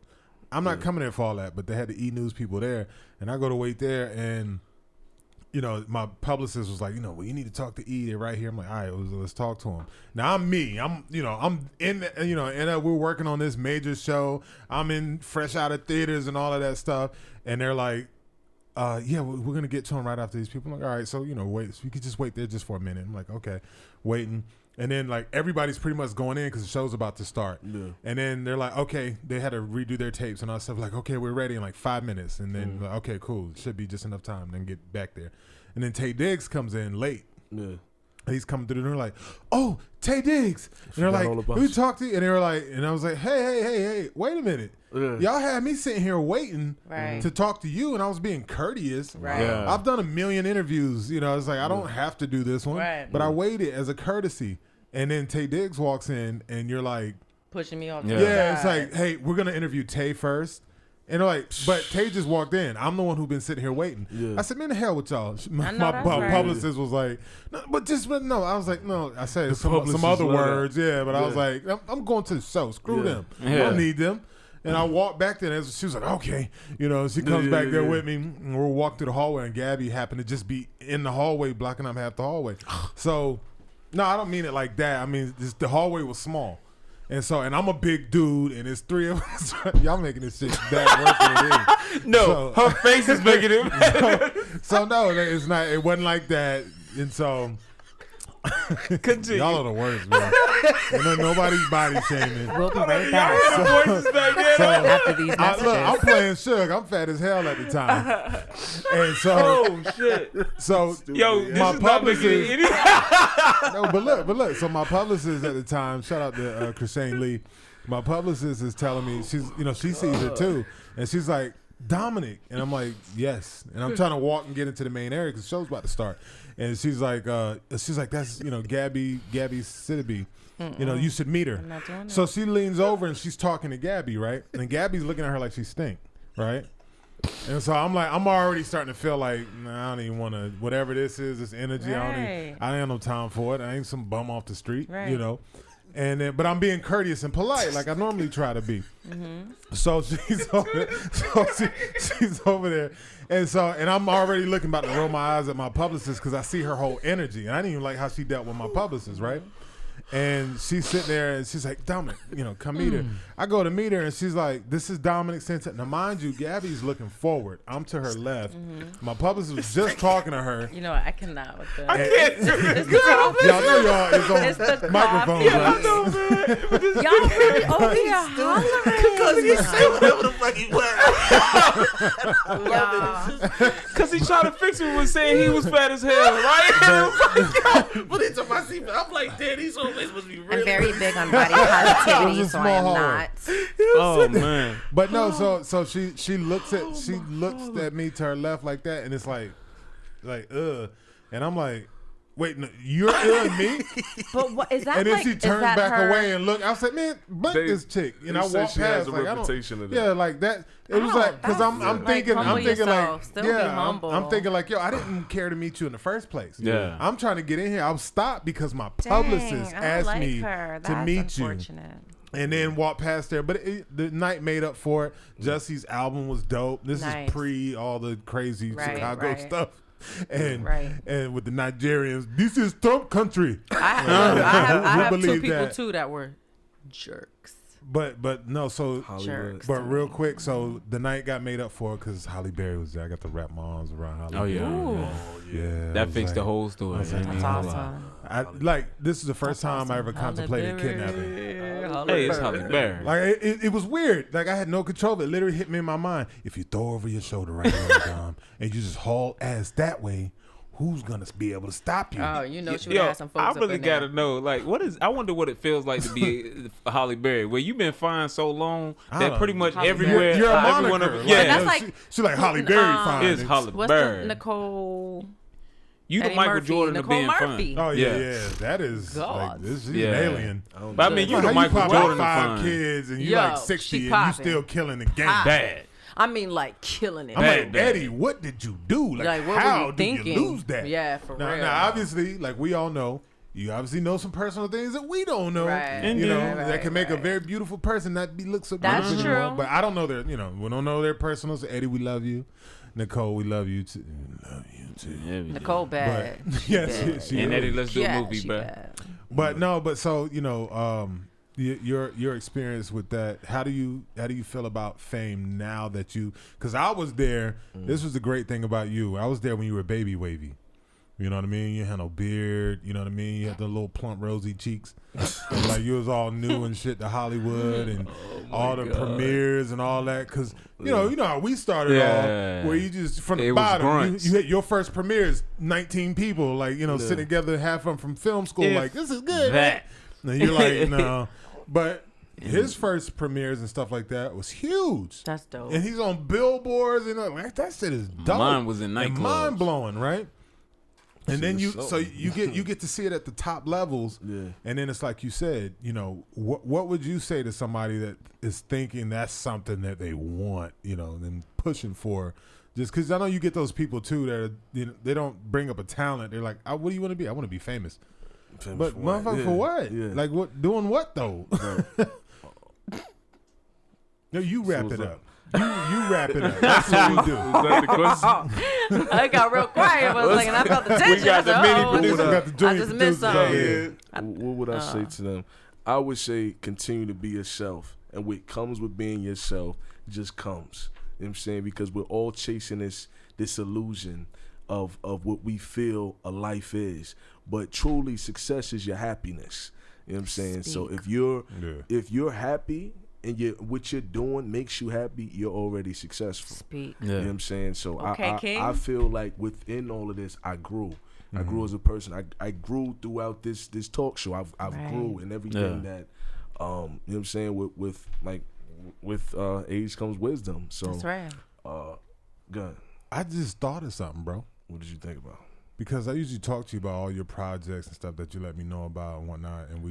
I'm not coming in for all that, but they had the E! News people there, and I go to wait there, and my publicist was like, well, you need to talk to E! They're right here. I'm like, all right, let's talk to him. Now I'm me. I'm in, and we're working on this major show. I'm in fresh out of theaters and all of that stuff, and they're like, we're going to get to him right after these people. I'm like, all right, so, wait. So you could just wait there just for a minute. I'm like, okay, waiting. And then, like, everybody's pretty much going in because the show's about to start. Yeah. And then they're like, okay, they had to redo their tapes and all that stuff. Like, okay, we're ready in like 5 minutes. And then, like, okay, cool. Should be just enough time. Then get back there. And then Tay Diggs comes in late. Yeah. He's coming through the door like, oh, Tay Diggs. And they're like, who talked to you? And they were like, and I was like, hey, wait a minute. Yeah. Y'all had me sitting here waiting to talk to you, and I was being courteous. Right. Yeah. I've done a million interviews. It's like, I don't have to do this one. Right. But I waited as a courtesy. And then Tay Diggs walks in, and you're like, pushing me off. Yeah, it's like, hey, we're going to interview Tay first. And they're like, but Tay just walked in. I'm the one who been sitting here waiting. Yeah. I said, man, the hell with y'all. My that's right. publicist was like, no, no. I was like, no. I said some publicist other love words, that. but I was like, I'm going to the show. Screw them. I Yeah. don't need them. And I walked back there, and she was like, okay. You know, she comes back there with me, and we'll walk through the hallway, and Gabby happened to just be in the hallway, blocking up half the hallway. So, no, I don't mean it like that. I mean, the hallway was small. And I'm a big dude, and it's three of us. Y'all making this shit bad worse than it is. No, her face is making it. So no, it's not. It wasn't like that. And so Continue. y'all are the worst, man. Nobody's body shaming. We'll be right back. After these messages. I'm playing Suge. I'm fat as hell at the time. And so, Oh shit! so Yo, this my is not making publicist. any. No, but look. So my publicist at the time, shout out to Cuttin Lee. My publicist is telling me she sees it too, and she's like, Dominic, and I'm like, yes, and I'm trying to walk and get into the main area because the show's about to start, and she's like, that's Gabby Sidibe. You should meet her. I'm not doing So she leans over and she's talking to Gabby, right? And Gabby's looking at her like she stink, right? And so I'm already starting to feel like, nah, I don't even want to, whatever this is, this energy, I don't have no time for it. I ain't some bum off the street, And then, but I'm being courteous and polite like I normally try to be. So she's over, she's over there, and I'm already looking about to roll my eyes at my publicist because I see her whole energy, and I didn't even like how she dealt with my publicist, right? And she's sitting there, and she's like, Dominic, come meet her. I go to meet her, and she's like, this is Dominic Santana. Now, mind you, Gabby's looking forward. I'm to her left. My publicist was just talking to her. You know what? I cannot with the. I can't do It's the coffee. Y'all know y'all is on It's the microphone, coffee. right? Y'all really over here hollering. Because he said whatever the fuck he was. Y'all. Because he tried to fix it with saying he was fat as hell, right? But it's on my seat. I'm like, damn, these old ladies must be really. I'm very big on body positivity, It was a so I small am hallway. not. Oh man. But no, so she looks at me to her left like that, and it's like and I'm like, wait, no, you're at me? But what is that? And then like, she turns back away and look. I said, man, blank They- this chick. And they I say walk she has past a like I reputation don't. of that. Yeah, like that. It was like because I'm like, thinking humble I'm thinking yourself. like Still be humble. I'm thinking like yo, I didn't care to meet you in the first place. Yeah. I'm trying to get in here. I was stopped because my Dang, publicist I don't asked like me her. to That's meet you. unfortunate. And then walk past there, but the night made up for it. Jussie's album was dope. This Nice. is pre all the crazy Right, Chicago right. stuff, and Right. and with the Nigerians, this is Trump country. I have two believe people that. too that were jerks. But no, so Jerks. but real quick, so the night got made up for because Holly Berry was there. I got to wrap my arms around Holly. Oh yeah. Ooh. yeah. That fixed the whole story. was like, That's awesome. I like this is the first time I ever Awesome. contemplated Halle kidnapping. Berry. Hey, it's Holly Berry. Like it was weird. Like I had no control of it. It literally hit me in my mind. If you throw over your shoulder right now, Dom, and you just haul ass that way, who's gonna be able to stop you? Oh, you know she would Yo, have some folks I up really in there. gotta know, like, I wonder what it feels like to be Holly Berry, where you've been fine so long I that don't pretty know. much Holly everywhere, You're a everyone, moniker. yeah, But that's She- like she like Holly putting, Berry um, fine. is Holly What's Berry. the Nicole? You the Eddie Michael Murphy, Jordan of Nicole being Murphy. fine. Oh yeah, Yeah. yeah. That is God. like this. She's Yeah. an alien. But I mean, you Like, the how Michael pop Jordan out of 5 fine. kids and you Yo, like she 60 and you popping. still killing the game. Popping. Bad. I mean, like killing it. I'm Bad, like, bad. Eddie, what did you do? Like, what how were you did thinking? you lose that? Yeah, for now, real. Now, obviously, like we all know, you obviously know some personal things that we don't know. Right. You know, Right, that can make a right. very beautiful person not be look so That's beautiful true. anymore. But I don't know their, we don't know their personals. So Eddie, we love you. Nicole, we love you too. Love you too. Yeah, we do. Nicole bad. But She yes, bad. she And is. Eddie, let's do Yeah, a movie, she bro. bad. But no, but so your experience with that. How do you feel about fame now that you? Because I was there. This was the great thing about you. I was there when you were baby Wavyy. You know what I mean? You had no beard. You know what I mean? You had the little plump rosy cheeks. And like you was all new and shit to Hollywood and all the premieres and all that. Because you know how we started off, where you just from the It was bottom. grunts. You hit your first premieres, 19 people, like sitting together, half of them from film school. If like this is good. that. And you're like, no. But his first premieres and stuff like that was huge. That's dope. And he's on billboards and like that shit is dope. Mine was in and nightclubs. mind blowing, right? And then you get to see it at the top levels. Yeah. And then it's like you said, you know, what would you say to somebody that is thinking that's something that they want, you know, and pushing for? Just because I know you get those people too that are, you know, they don't bring up a talent. They're like, what do you want to be? I want to be famous. But for motherfucker, for what? Yeah. Like what? Doing what though? No, you wrap it up. You wrap it up. That's what we do. Is that the question? I got real quiet for a second. I felt the tension. We got the mini producer, got the I junior just missed producer. something. What would I say to them? I would say continue to be yourself. And what comes with being yourself just comes. You know what I'm saying? Because we're all chasing this illusion of what we feel a life is. But truly, success is your happiness. You know what I'm saying? Speak. So if you're happy and what you're doing makes you happy, you're already successful. Speak. You know what I'm saying? So Okay, I feel like within all of this, I grew. I grew as a person. I grew throughout this talk show. I've Right. grew in everything that you know what I'm saying, with age comes wisdom. So That's right. good. I just thought of something, bro. What did you think about? Because I usually talk to you about all your projects and stuff that you let me know about and whatnot, and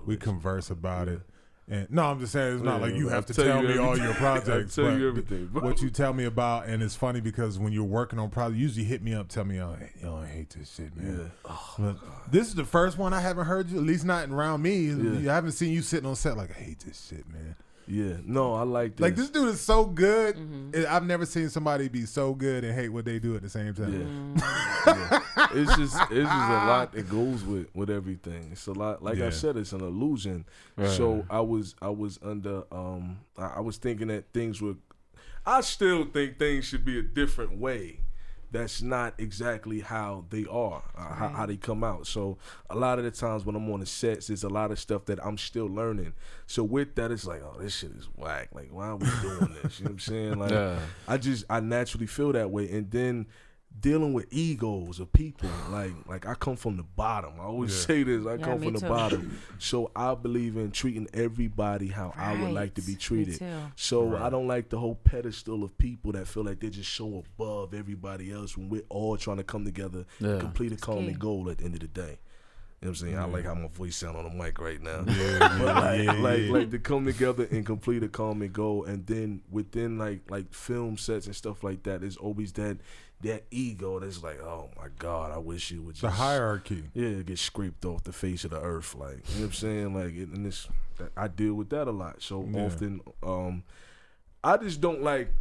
we converse about it. And no, I'm just saying it's not like you have to tell me all your projects. I tell but you everything, bro. what you tell me about, and it's funny because when you're working on projects, you usually hit me up, tell me, "Oh, I hate this shit, man." Yeah. But this is the first one I haven't heard you, at least not around me. I haven't seen you sitting on set like, "I hate this shit, man." Yeah. No, I like this. Like this dude is so good. I've never seen somebody be so good and hate what they do at the same time. Yeah. It's just a lot that goes with everything. It's a lot. Like I said, it's an illusion. Right. So I was under I was thinking that things would. I still think things should be a different way. That's not exactly how they are, how they come out. So a lot of the times when I'm on the sets, there's a lot of stuff that I'm still learning. So with that, it's like, oh, this shit is whack. Like, why are we doing this? You know what I'm saying? Like, I naturally feel that way. And then dealing with egos of people, like I come from the bottom. I always say this. I come from the bottom. So I believe in treating everybody how I would like to be treated. So I don't like the whole pedestal of people that feel like they're just so above everybody else when we're all trying to come together and complete a common goal at the end of the day. You know what I'm saying? I like how my voice sound on the mic right now. Like to come together and complete a common goal, and then within like film sets and stuff like that, there's always that ego that's like, oh my God, I wish you would just The hierarchy. Yeah, get scraped off the face of the earth, like, you know what I'm saying? Like, and this, I deal with that a lot. So often, I just don't like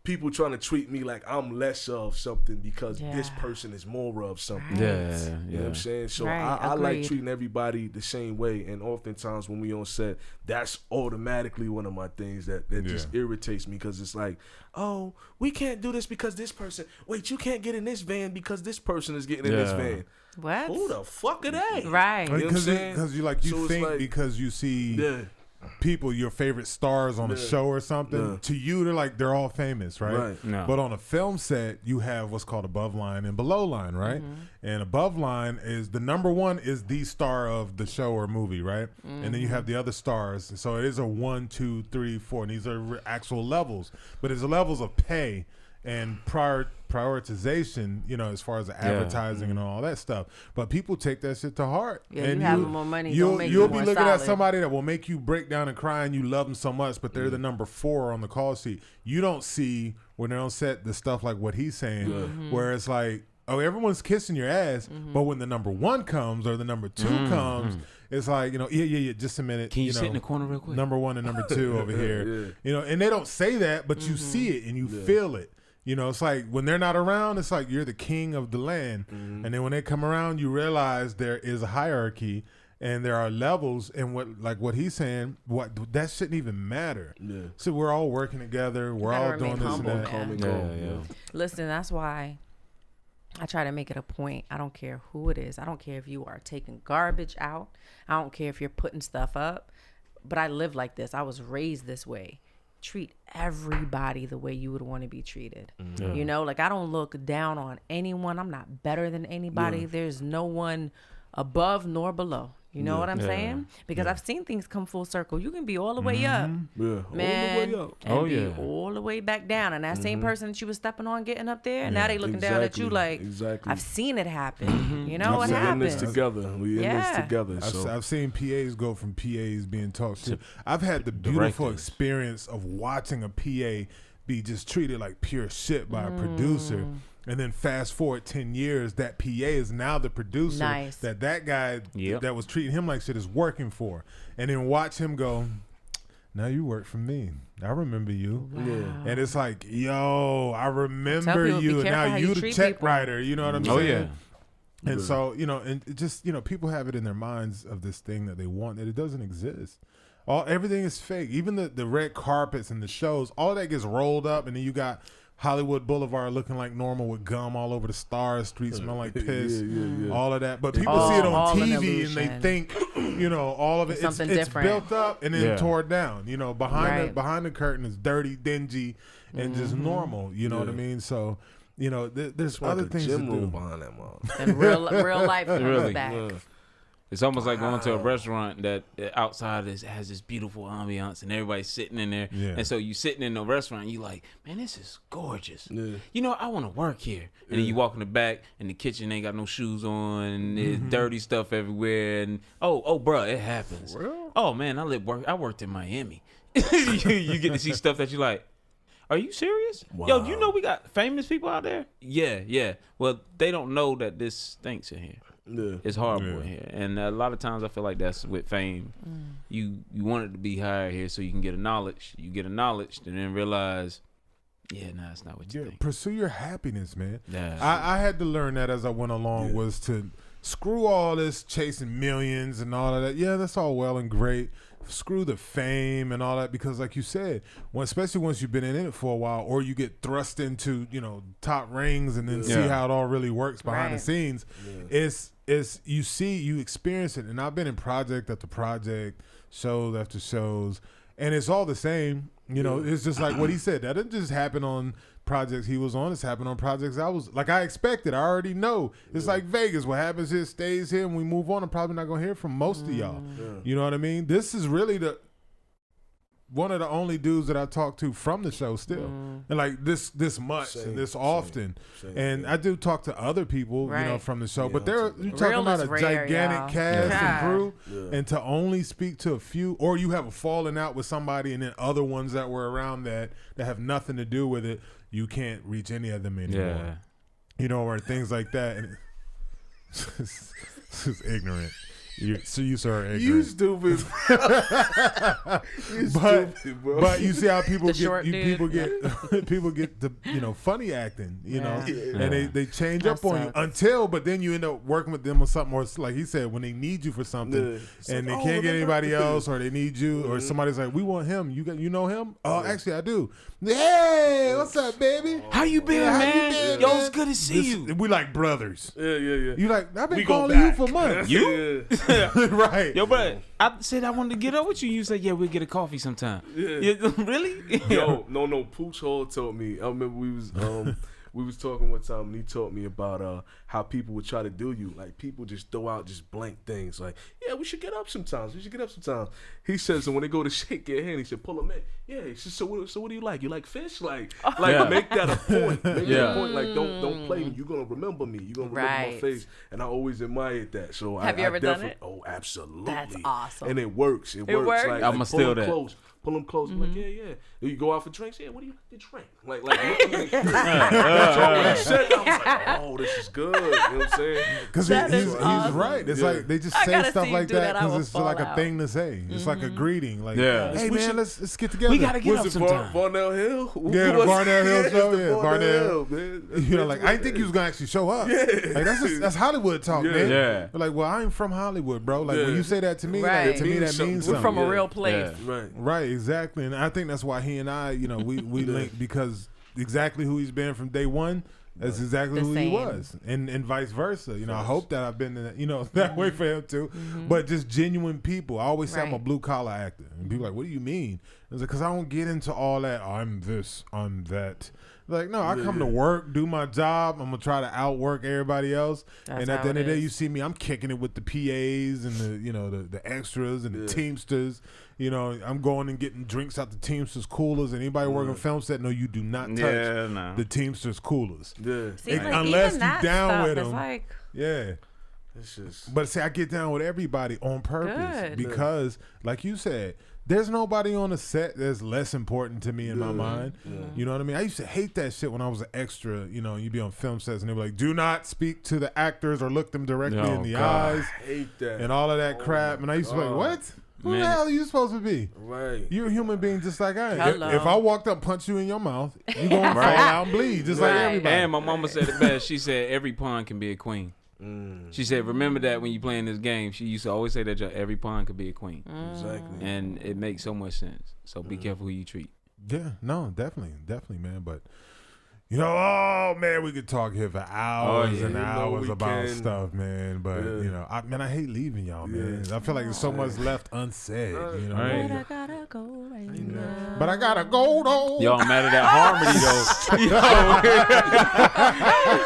people trying to treat me like I'm less of something because this person is more of something. Yeah. You know what I'm saying? So I like treating everybody the same way, and oftentimes when we on set, that's automatically one of my things that just irritates me, because it's like, oh, we can't do this because this person, wait, you can't get in this van because this person is getting in this van. What? Who the fuck are they? Right. Because You know what I'm saying? you So it's think like, because you see people, your favorite stars on a show or something, to you they're all famous, right? No. But on a film set, you have what's called above line and below line, right? And above line is the number one is the star of the show or movie, right? And then you have the other stars. So it is a 1, 2, 3, 4, and these are actual levels. But it's levels of pay and prioritization, you know, as far as the advertising and all that stuff. But people take that shit to heart. Yeah, and you having more money, you'll make be you looking more at solid. somebody that will make you break down and cry, and you love them so much, but they're the number 4 on the call sheet. You don't see when they're on set the stuff like what he's saying, where it's like, oh, everyone's kissing your ass, but when the number 1 comes or the number 2 comes, it's like, you know, yeah, just a minute. Can you sit in the corner real quick? Number 1 and number 2 over here. You know, and they don't say that, but you see it and you feel it. You know, it's like when they're not around, it's like you're the king of the land. And then when they come around, you realize there is a hierarchy and there are levels. And what he's saying, that shouldn't even matter. Yeah. So we're all working together. We're all doing this and that. Listen, that's why I try to make it a point. I don't care who it is. I don't care if you are taking garbage out. I don't care if you're putting stuff up. But I live like this. I was raised this way. Treat everybody the way you would want to be treated. You know, like, I don't look down on anyone. I'm not better than anybody. There's no one above nor below. You know what I'm saying? Because I've seen things come full circle. You can be all the way up, Yeah, man, all the way up. and be all the way back down. And that same person that you was stepping on getting up there, now they looking down at you like, I've seen it happen. You know what happened? We in this together. We in this together. So. I've seen PAs go from PAs being talked to. I've had the beautiful experience of watching a PA be just treated like pure shit by a producer. And then fast forward 10 years, that PA is now the producer that guy that was treating him like shit is working for. And then watch him go, now you work for me. I remember you. Wow. Yeah. And it's like, yo, I remember you. And now you the check writer. You know what I'm saying? Oh, yeah. And so, and it just, people have it in their minds of this thing that they want that it doesn't exist. Everything is fake. Even the red carpets and the shows, all that gets rolled up, and then you got Hollywood Boulevard looking like normal with gum all over the stars, streets smell like piss, all of that. But people see it on TV and they think, all of it, it's built up and then tore down. Behind the curtain is dirty, dingy, and just normal. You know what I mean? So, there's other things to do behind that mall. And real life comes back. Yeah. It's almost like going to a restaurant that outside has this beautiful ambiance and everybody's sitting in there. Yeah. And so you sitting in the restaurant and you like, man, this is gorgeous. Yeah. I want to work here. And then you walk in the back and the kitchen ain't got no shoes on and there's dirty stuff everywhere. And bro, it happens. Real? Oh man, I worked in Miami. You get to see stuff that you like. Are you serious? Wow. Yo, you know we got famous people out there? Yeah. Well, they don't know that this stinks in here. Yeah. It's horrible in here. And a lot of times I feel like that's with fame. You want it to be higher here so you can get a knowledge. You get acknowledged and then realize, it's not what you think. Pursue your happiness, man. Yeah. I had to learn that as I went along was to screw all this chasing millions and all of that. Yeah, that's all well and great. Screw the fame and all that, because like you said, especially once you've been in it for a while, or you get thrust into top rings and then see how it all really works behind the scenes, it's you experience it. And I've been in project after project, shows after shows, and it's all the same. It's just like what he said. That didn't just happen on projects he was on. It's happened on projects I expected. I already know. It's like Vegas. What happens here stays here, and we move on. I'm probably not gonna hear from most of y'all. You know what I mean? This is really one of the only dudes that I talk to from the show still, and like this much and this often. And I do talk to other people, from the show, but you're talking about a gigantic cast and crew, and to only speak to a few, or you have a falling out with somebody, and then other ones that were around that have nothing to do with it. You can't reach any of them anymore. Or things like that. And it's ignorant. You sir are ignorant. You stupid. Stupid, bro. But you see how people get the funny acting, and they change up on you but then you end up working with them on something, or like he said, when they need you for something and they can't get anybody else, or they need you, or somebody's like, we want him. You know him? Oh, actually I do. Hey, what's up, baby? How you been, man? Yo, it's good to see you. We like brothers. Yeah. You like, I've been calling you for months. You? Right. Yo, bro, I said I wanted to get up with you. You said, yeah, we'll get a coffee sometime. Yeah. Really? Yo, no. Pooch Hall told me. I remember we was talking one time, and he taught me about how people would try to do you. Like, people just throw out just blank things. Like, yeah, we should get up sometimes. He said, so when they go to shake your hand, he said, pull them in. Yeah, he said, so what do you like? You like fish? Like make that a point. Make that a point. Like, don't play me. You're going to remember me. You're going to remember my face. And I always admired that. So have you ever done it? Oh, absolutely. That's awesome. And it works. It works. Like, I'm going to steal that. Pull them close. Like, yeah. You go out for drinks. Yeah, what do you like to drink? Like look at me. I was like, oh, this is good. You know what I'm saying? Because he's right. It's like they just say stuff like that because it's like a thing to say. It's like a greeting. Like, hey man, let's get together. We gotta get up sometime. Varnell Hill? Yeah, the Varnell Hill show. Yeah, Varnell. Man. Like, I didn't think you was gonna actually show up. Yeah. Like that's Hollywood talk, man. Yeah. Like, well, I ain't from Hollywood, bro. Like when you say that to me, to me that means something. We're from a real place. Right, exactly. And I think that's why he and I, we link, because exactly who he's been from day one. That's exactly who he was, and vice versa. I hope that I've been that way for him too. But just genuine people. I always say I'm a blue collar actor, and people are like, what do you mean? It's like, because I don't get into all that. I'm this, I'm that. Like, no, I come to work, do my job. I'm gonna try to outwork everybody else. And at the end of the day, you see me, I'm kicking it with the PAs and the extras and the Teamsters. You know, I'm going and getting drinks out the Teamsters coolers. And anybody working film set, no, you do not touch the Teamsters coolers. Yeah. See, like, unless you down with them. Like, It's just. But see, I get down with everybody on purpose because, like you said, there's nobody on the set that's less important to me in my mind. You know what I mean? I used to hate that shit when I was an extra. You know, you'd be on film sets and they were like, "Do not speak to the actors or look them directly in the eyes." I hate that. And all of that crap. And I used to be like, "What? Who the hell are you supposed to be? Right. You're a human being just like I am. Hello. If I walked up, punch you in your mouth, you're going to fall out and bleed just like everybody." And my mama said it best. She said, every pawn can be a queen. She said, remember that when you playing this game. She used to always say that every pawn could be a queen. Exactly. And it makes so much sense. So be careful who you treat. Yeah, no, definitely, man. But you know, oh man, we could talk here for hours and hours about stuff, man. But you know, I hate leaving y'all, man. I feel like there's so much left unsaid. You know, but I gotta go right now. But I gotta go though. Y'all mad at that harmony though?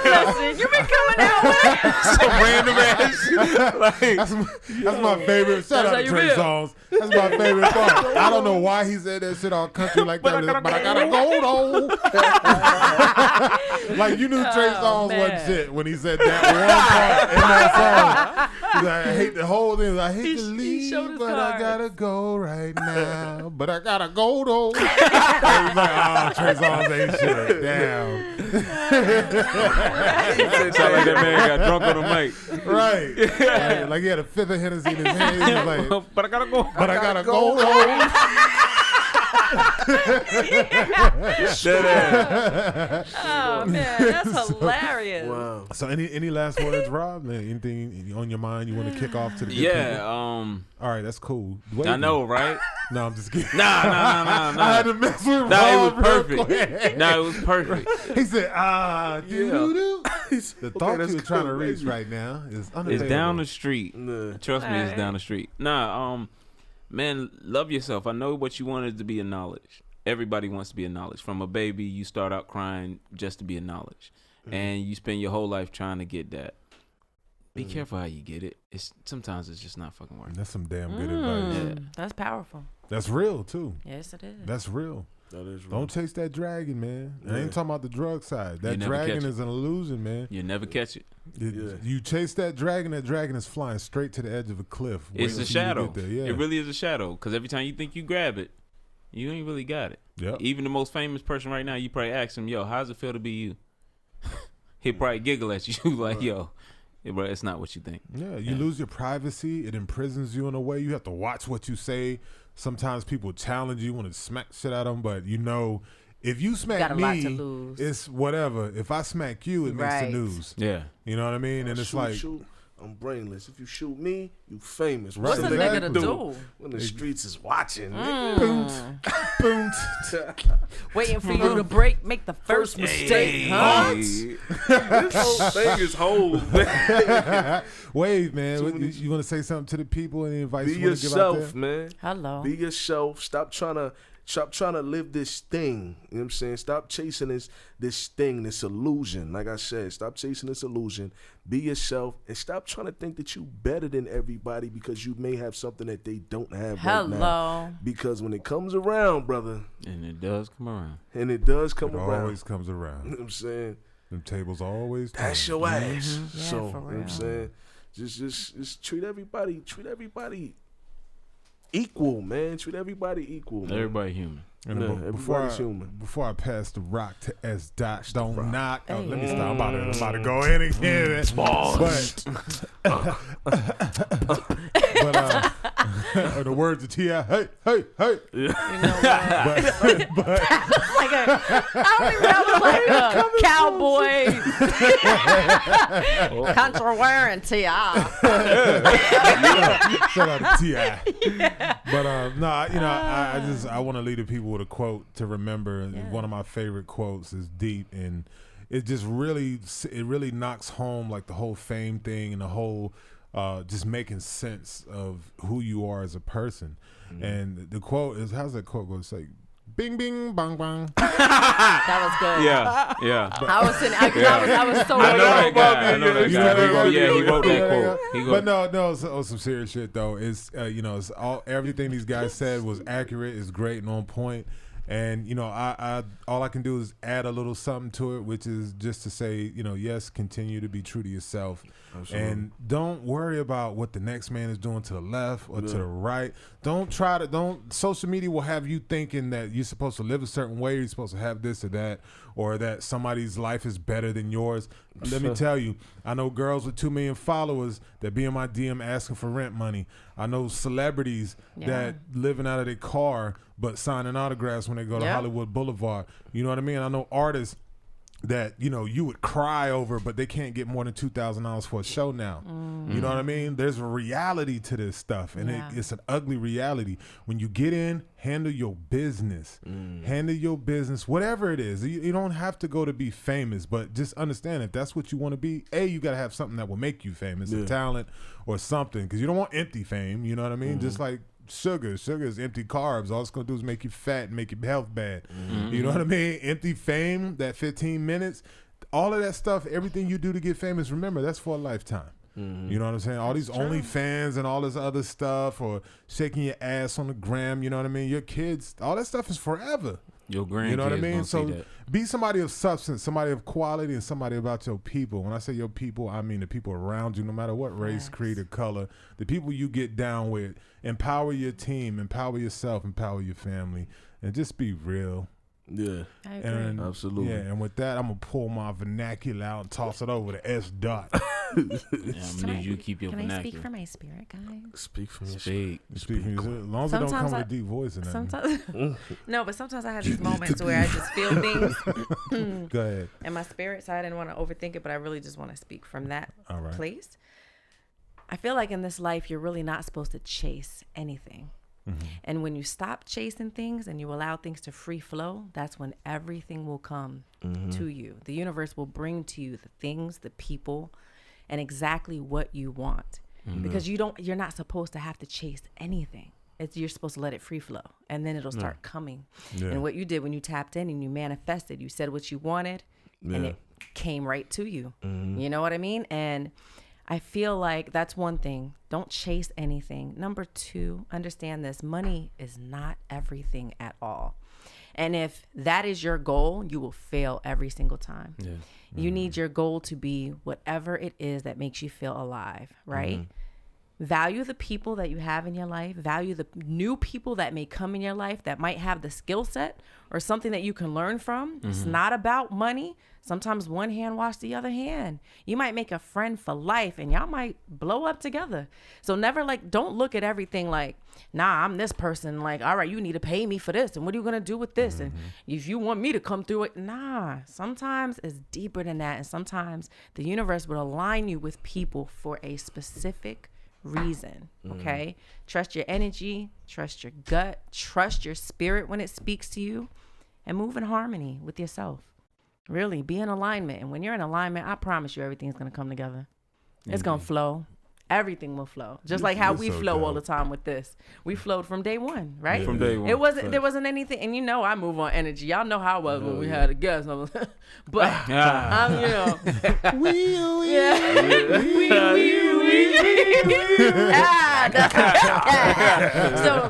Listen, you been coming out with Some random ass shit. That's my favorite. Shout out to Trey Songz. That's my favorite part. I don't know why he said that shit all country like that. But I gotta go though. Like, you knew Trey Songz wasn't shit when he said that one part in that song. He's like, I hate the whole thing. I hate to leave, but I gotta go right now. But I gotta go though. He's like, oh, Trey Songz ain't shit. Damn. Sound like that man got drunk on the mic. Right. Like he had a fifth of Hennessy in his hand. He was like, but I gotta go. but I gotta go though. Oh man, that's hilarious. Wow. So any last words, Rob? Man, anything on your mind you want to kick off to the good people? All right, that's cool. I know, right? No, I'm just kidding. Nah. I had to mess with Rob. It was perfect. It was perfect. He said, doo-doo-doo. The thought you were trying to reach right now is unavailable. It's down the street. Nah. Trust me, it's down the street. Man, love yourself. I know what you wanted to be acknowledged. Everybody wants to be acknowledged. From a baby, you start out crying just to be acknowledged. And you spend your whole life trying to get that. Be careful how you get it. Sometimes it's just not fucking working. That's some damn good advice. Yeah. That's powerful. That's real, too. Yes, it is. That's real. That is real. Don't chase that dragon, man. I ain't talking about the drug side. That dragon is an illusion, man. You never catch it. You chase that dragon is flying straight to the edge of a cliff. It's a shadow. Yeah. It really is a shadow. Because every time you think you grab it, you ain't really got it. Yep. Even the most famous person right now, you probably ask him, yo, how's it feel to be you? He'll probably giggle at you like, yo, bro, it's not what you think. Yeah, you lose your privacy. It imprisons you in a way. You have to watch what you say. Sometimes people challenge you, want to smack shit out of them, but you know, if you smack me, it's whatever. If I smack you, it makes the news. Yeah. You know what I mean? And it's like, I'm brainless. If you shoot me, you famous. Right. What's a nigga to do? When the streets is watching. boom. Waiting for you to make the first mistake, huh? This whole thing is whole. Wave, man. You want to say something to the people? Any advice Be you want to give out there? yourself, man. Hello. Be yourself. Stop trying to live this thing. You know what I'm saying? Stop chasing this thing, this illusion. Like I said, stop chasing this illusion. Be yourself and stop trying to think that you better than everybody because you may have something that they don't have right now. Because when it comes around, brother. And it does come around. It always comes around. You know what I'm saying? Them tables always turn. That's your ass. Yeah, So, for you know what real. I'm saying? Just treat everybody equal, man. Treat everybody equal, man. Everybody human. And everybody's human. Before I pass the rock to SDOT, don't knock. Oh, let me stop. I'm about to go in again. But the words of T.I. Hey. You know what? I don't even know, like a cowboy. Contra wearing T.I. Shout out to T.I. But I want to leave the people with a quote to remember. One of my favorite quotes is deep, and it just really knocks home like the whole fame thing and the whole just making sense of who you are as a person. And the quote is, how's that quote go? It's like, Bing, bing, bang, bang. That was good. Yeah. I was sitting. I was so. I know that guy. I know that guy. Yeah, he wrote that Yeah. quote. But no, some serious shit though. It's it's everything these guys said was accurate. It's great and on point. And I all I can do is add a little something to it, which is just to say, yes, continue to be true to yourself. Absolutely. And don't worry about what the next man is doing to the left or to the right. Social media will have you thinking that you're supposed to live a certain way, you're supposed to have this or that, or that somebody's life is better than yours. Let me tell you, I know girls with 2 million followers that be in my DM asking for rent money. I know celebrities that living out of their car but signing autographs when they go to Hollywood Boulevard. You know what I mean? I know artists that you would cry over, but they can't get more than $2,000 for a show now. You know what I mean? There's a reality to this stuff, and it's an ugly reality. When you get in, handle your business. Handle your business, whatever it is. You don't have to go to be famous, but just understand if that's what you want to be. You got to have something that will make you famous, a talent or something, because you don't want empty fame. You know what I mean? Just like sugar is empty carbs. All it's gonna do is make you fat and make your health bad. You know what I mean? Empty fame, that 15 minutes, all of that stuff, everything you do to get famous, remember, that's for a lifetime. You know what I'm saying? All these OnlyFans and all this other stuff, or shaking your ass on the gram, you know what I mean? Your kids, all that stuff is forever. Your grandkids, you know what I mean? So that. Be somebody of substance, somebody of quality, and somebody about your people. When I say your people, I mean the people around you, no matter what race, creed, or color. The people you get down with. Empower your team, empower yourself, empower your family, and just be real. Yeah, I agree. And absolutely. Yeah, and with that, I'm gonna pull my vernacular out and toss it over to SDOT. I'm gonna need you to keep your vernacular. Can I speak for my spirit, guys? Speak for your Speak for you. As long as it don't come with a deep voice in that. No, but sometimes I have these moments where I just feel things. Go ahead. And my spirit side, I didn't want to overthink it, but I really just want to speak from that place. I feel like in this life, you're really not supposed to chase anything. And when you stop chasing things and you allow things to free flow, that's when everything will come to you. The universe will bring to you the things, the people, and exactly what you want. Because you're not supposed to have to chase anything. You're supposed to let it free flow, and then it'll start coming. And what you did when you tapped in and you manifested, you said what you wanted, and it came right to you. You know what I mean? And I feel like that's one thing. Don't chase anything. Number 2, understand this. Money is not everything at all. And if that is your goal, you will fail every single time. Yeah. You need your goal to be whatever it is that makes you feel alive, right? Value the people that you have in your life. Value the new people that may come in your life that might have the skill set or something that you can learn from. It's not about money. Sometimes one hand wash the other hand. You might make a friend for life and y'all might blow up together. So never don't look at everything like, nah, I'm this person. Like, all right, you need to pay me for this. And what are you going to do with this? And if you want me to come through it, nah. Sometimes it's deeper than that. And sometimes the universe will align you with people for a specific reason. Okay. Trust your energy, trust your gut, trust your spirit when it speaks to you, and move in harmony with yourself. Really be in alignment. And when you're in alignment, I promise you everything's going to come together. It's going to flow. Everything will flow. Just like how we flow all the time with this. We flowed from day one, right? Yeah. From day one. There wasn't anything. And I move on energy. Y'all know how I was when we had a guest. But I'm, So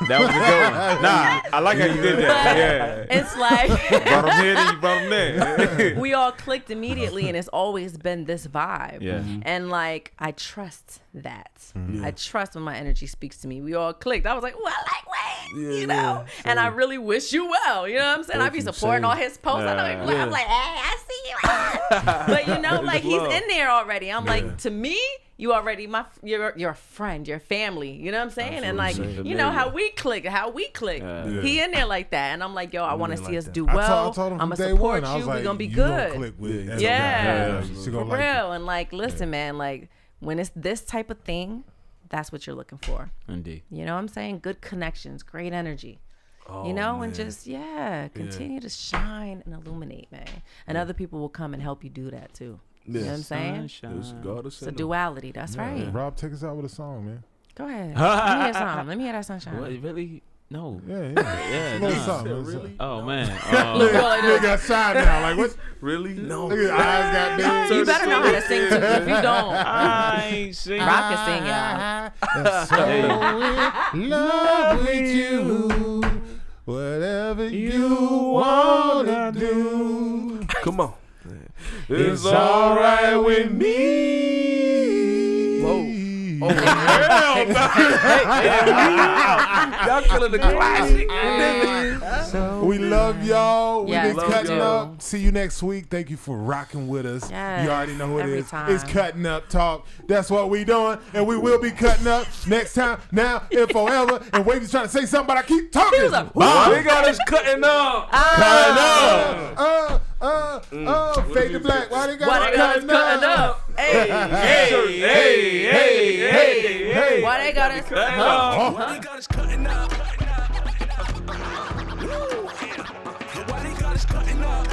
that was a good one. Nah, I like how you did that. Yeah. It's like brought him here, then you brought him there. We all clicked immediately, and it's always been this vibe. Yeah. And I trust that. I trust when my energy speaks to me. We all clicked. I was like, I like Wayne, you know? And I really wish you well. You know what I'm saying? I be supporting all his posts. I know I'm like, hey, I see you. But he's in there already. I'm like, to me, you already you're a friend, you're family. You know what I'm saying? And you know how we click. He in there like that, and I'm like, yo, I want to see us do well. I told him I'm from gonna day support one. I was you. like, We're gonna be you good. gonna click with For real. And listen, man, when it's this type of thing, that's what you're looking for. Indeed. You know what I'm saying? Good connections, great energy. And just continue to shine and illuminate, man. And other people will come and help you do that too. You know what I'm saying? It's a duality. That's right. Rob, take us out with a song, man. Go ahead. Let me hear something. Let me hear that sunshine. What, really? No. Yeah. Yeah. Little Nah. something. Really? Oh man. Nigga got shy now. Like what? Really? No. Look at his eyes got big. You better know how to sing too. If you don't, I ain't singing. Rob can sing, y'all. So in love with you. Whatever you wanna do. Come on. It's alright with me. Whoa. Oh, hell no. Y'all killing the classic. We love y'all. We Yes, been we cutting do. up. See you next week. Thank you for rocking with us. Yes, You already know who it every is. time. It's Cutting Up Talk. That's what we doing. And we will be cutting up next time, now, and forever. And Wavy's trying to say something, but I keep talking. was like, Bye. They got us cutting up. Fade to black. Why they got Why us they got us cutting up? Hey, Hey. why they got us cutting up? Why they got us cutting up? Why they got us cutting up?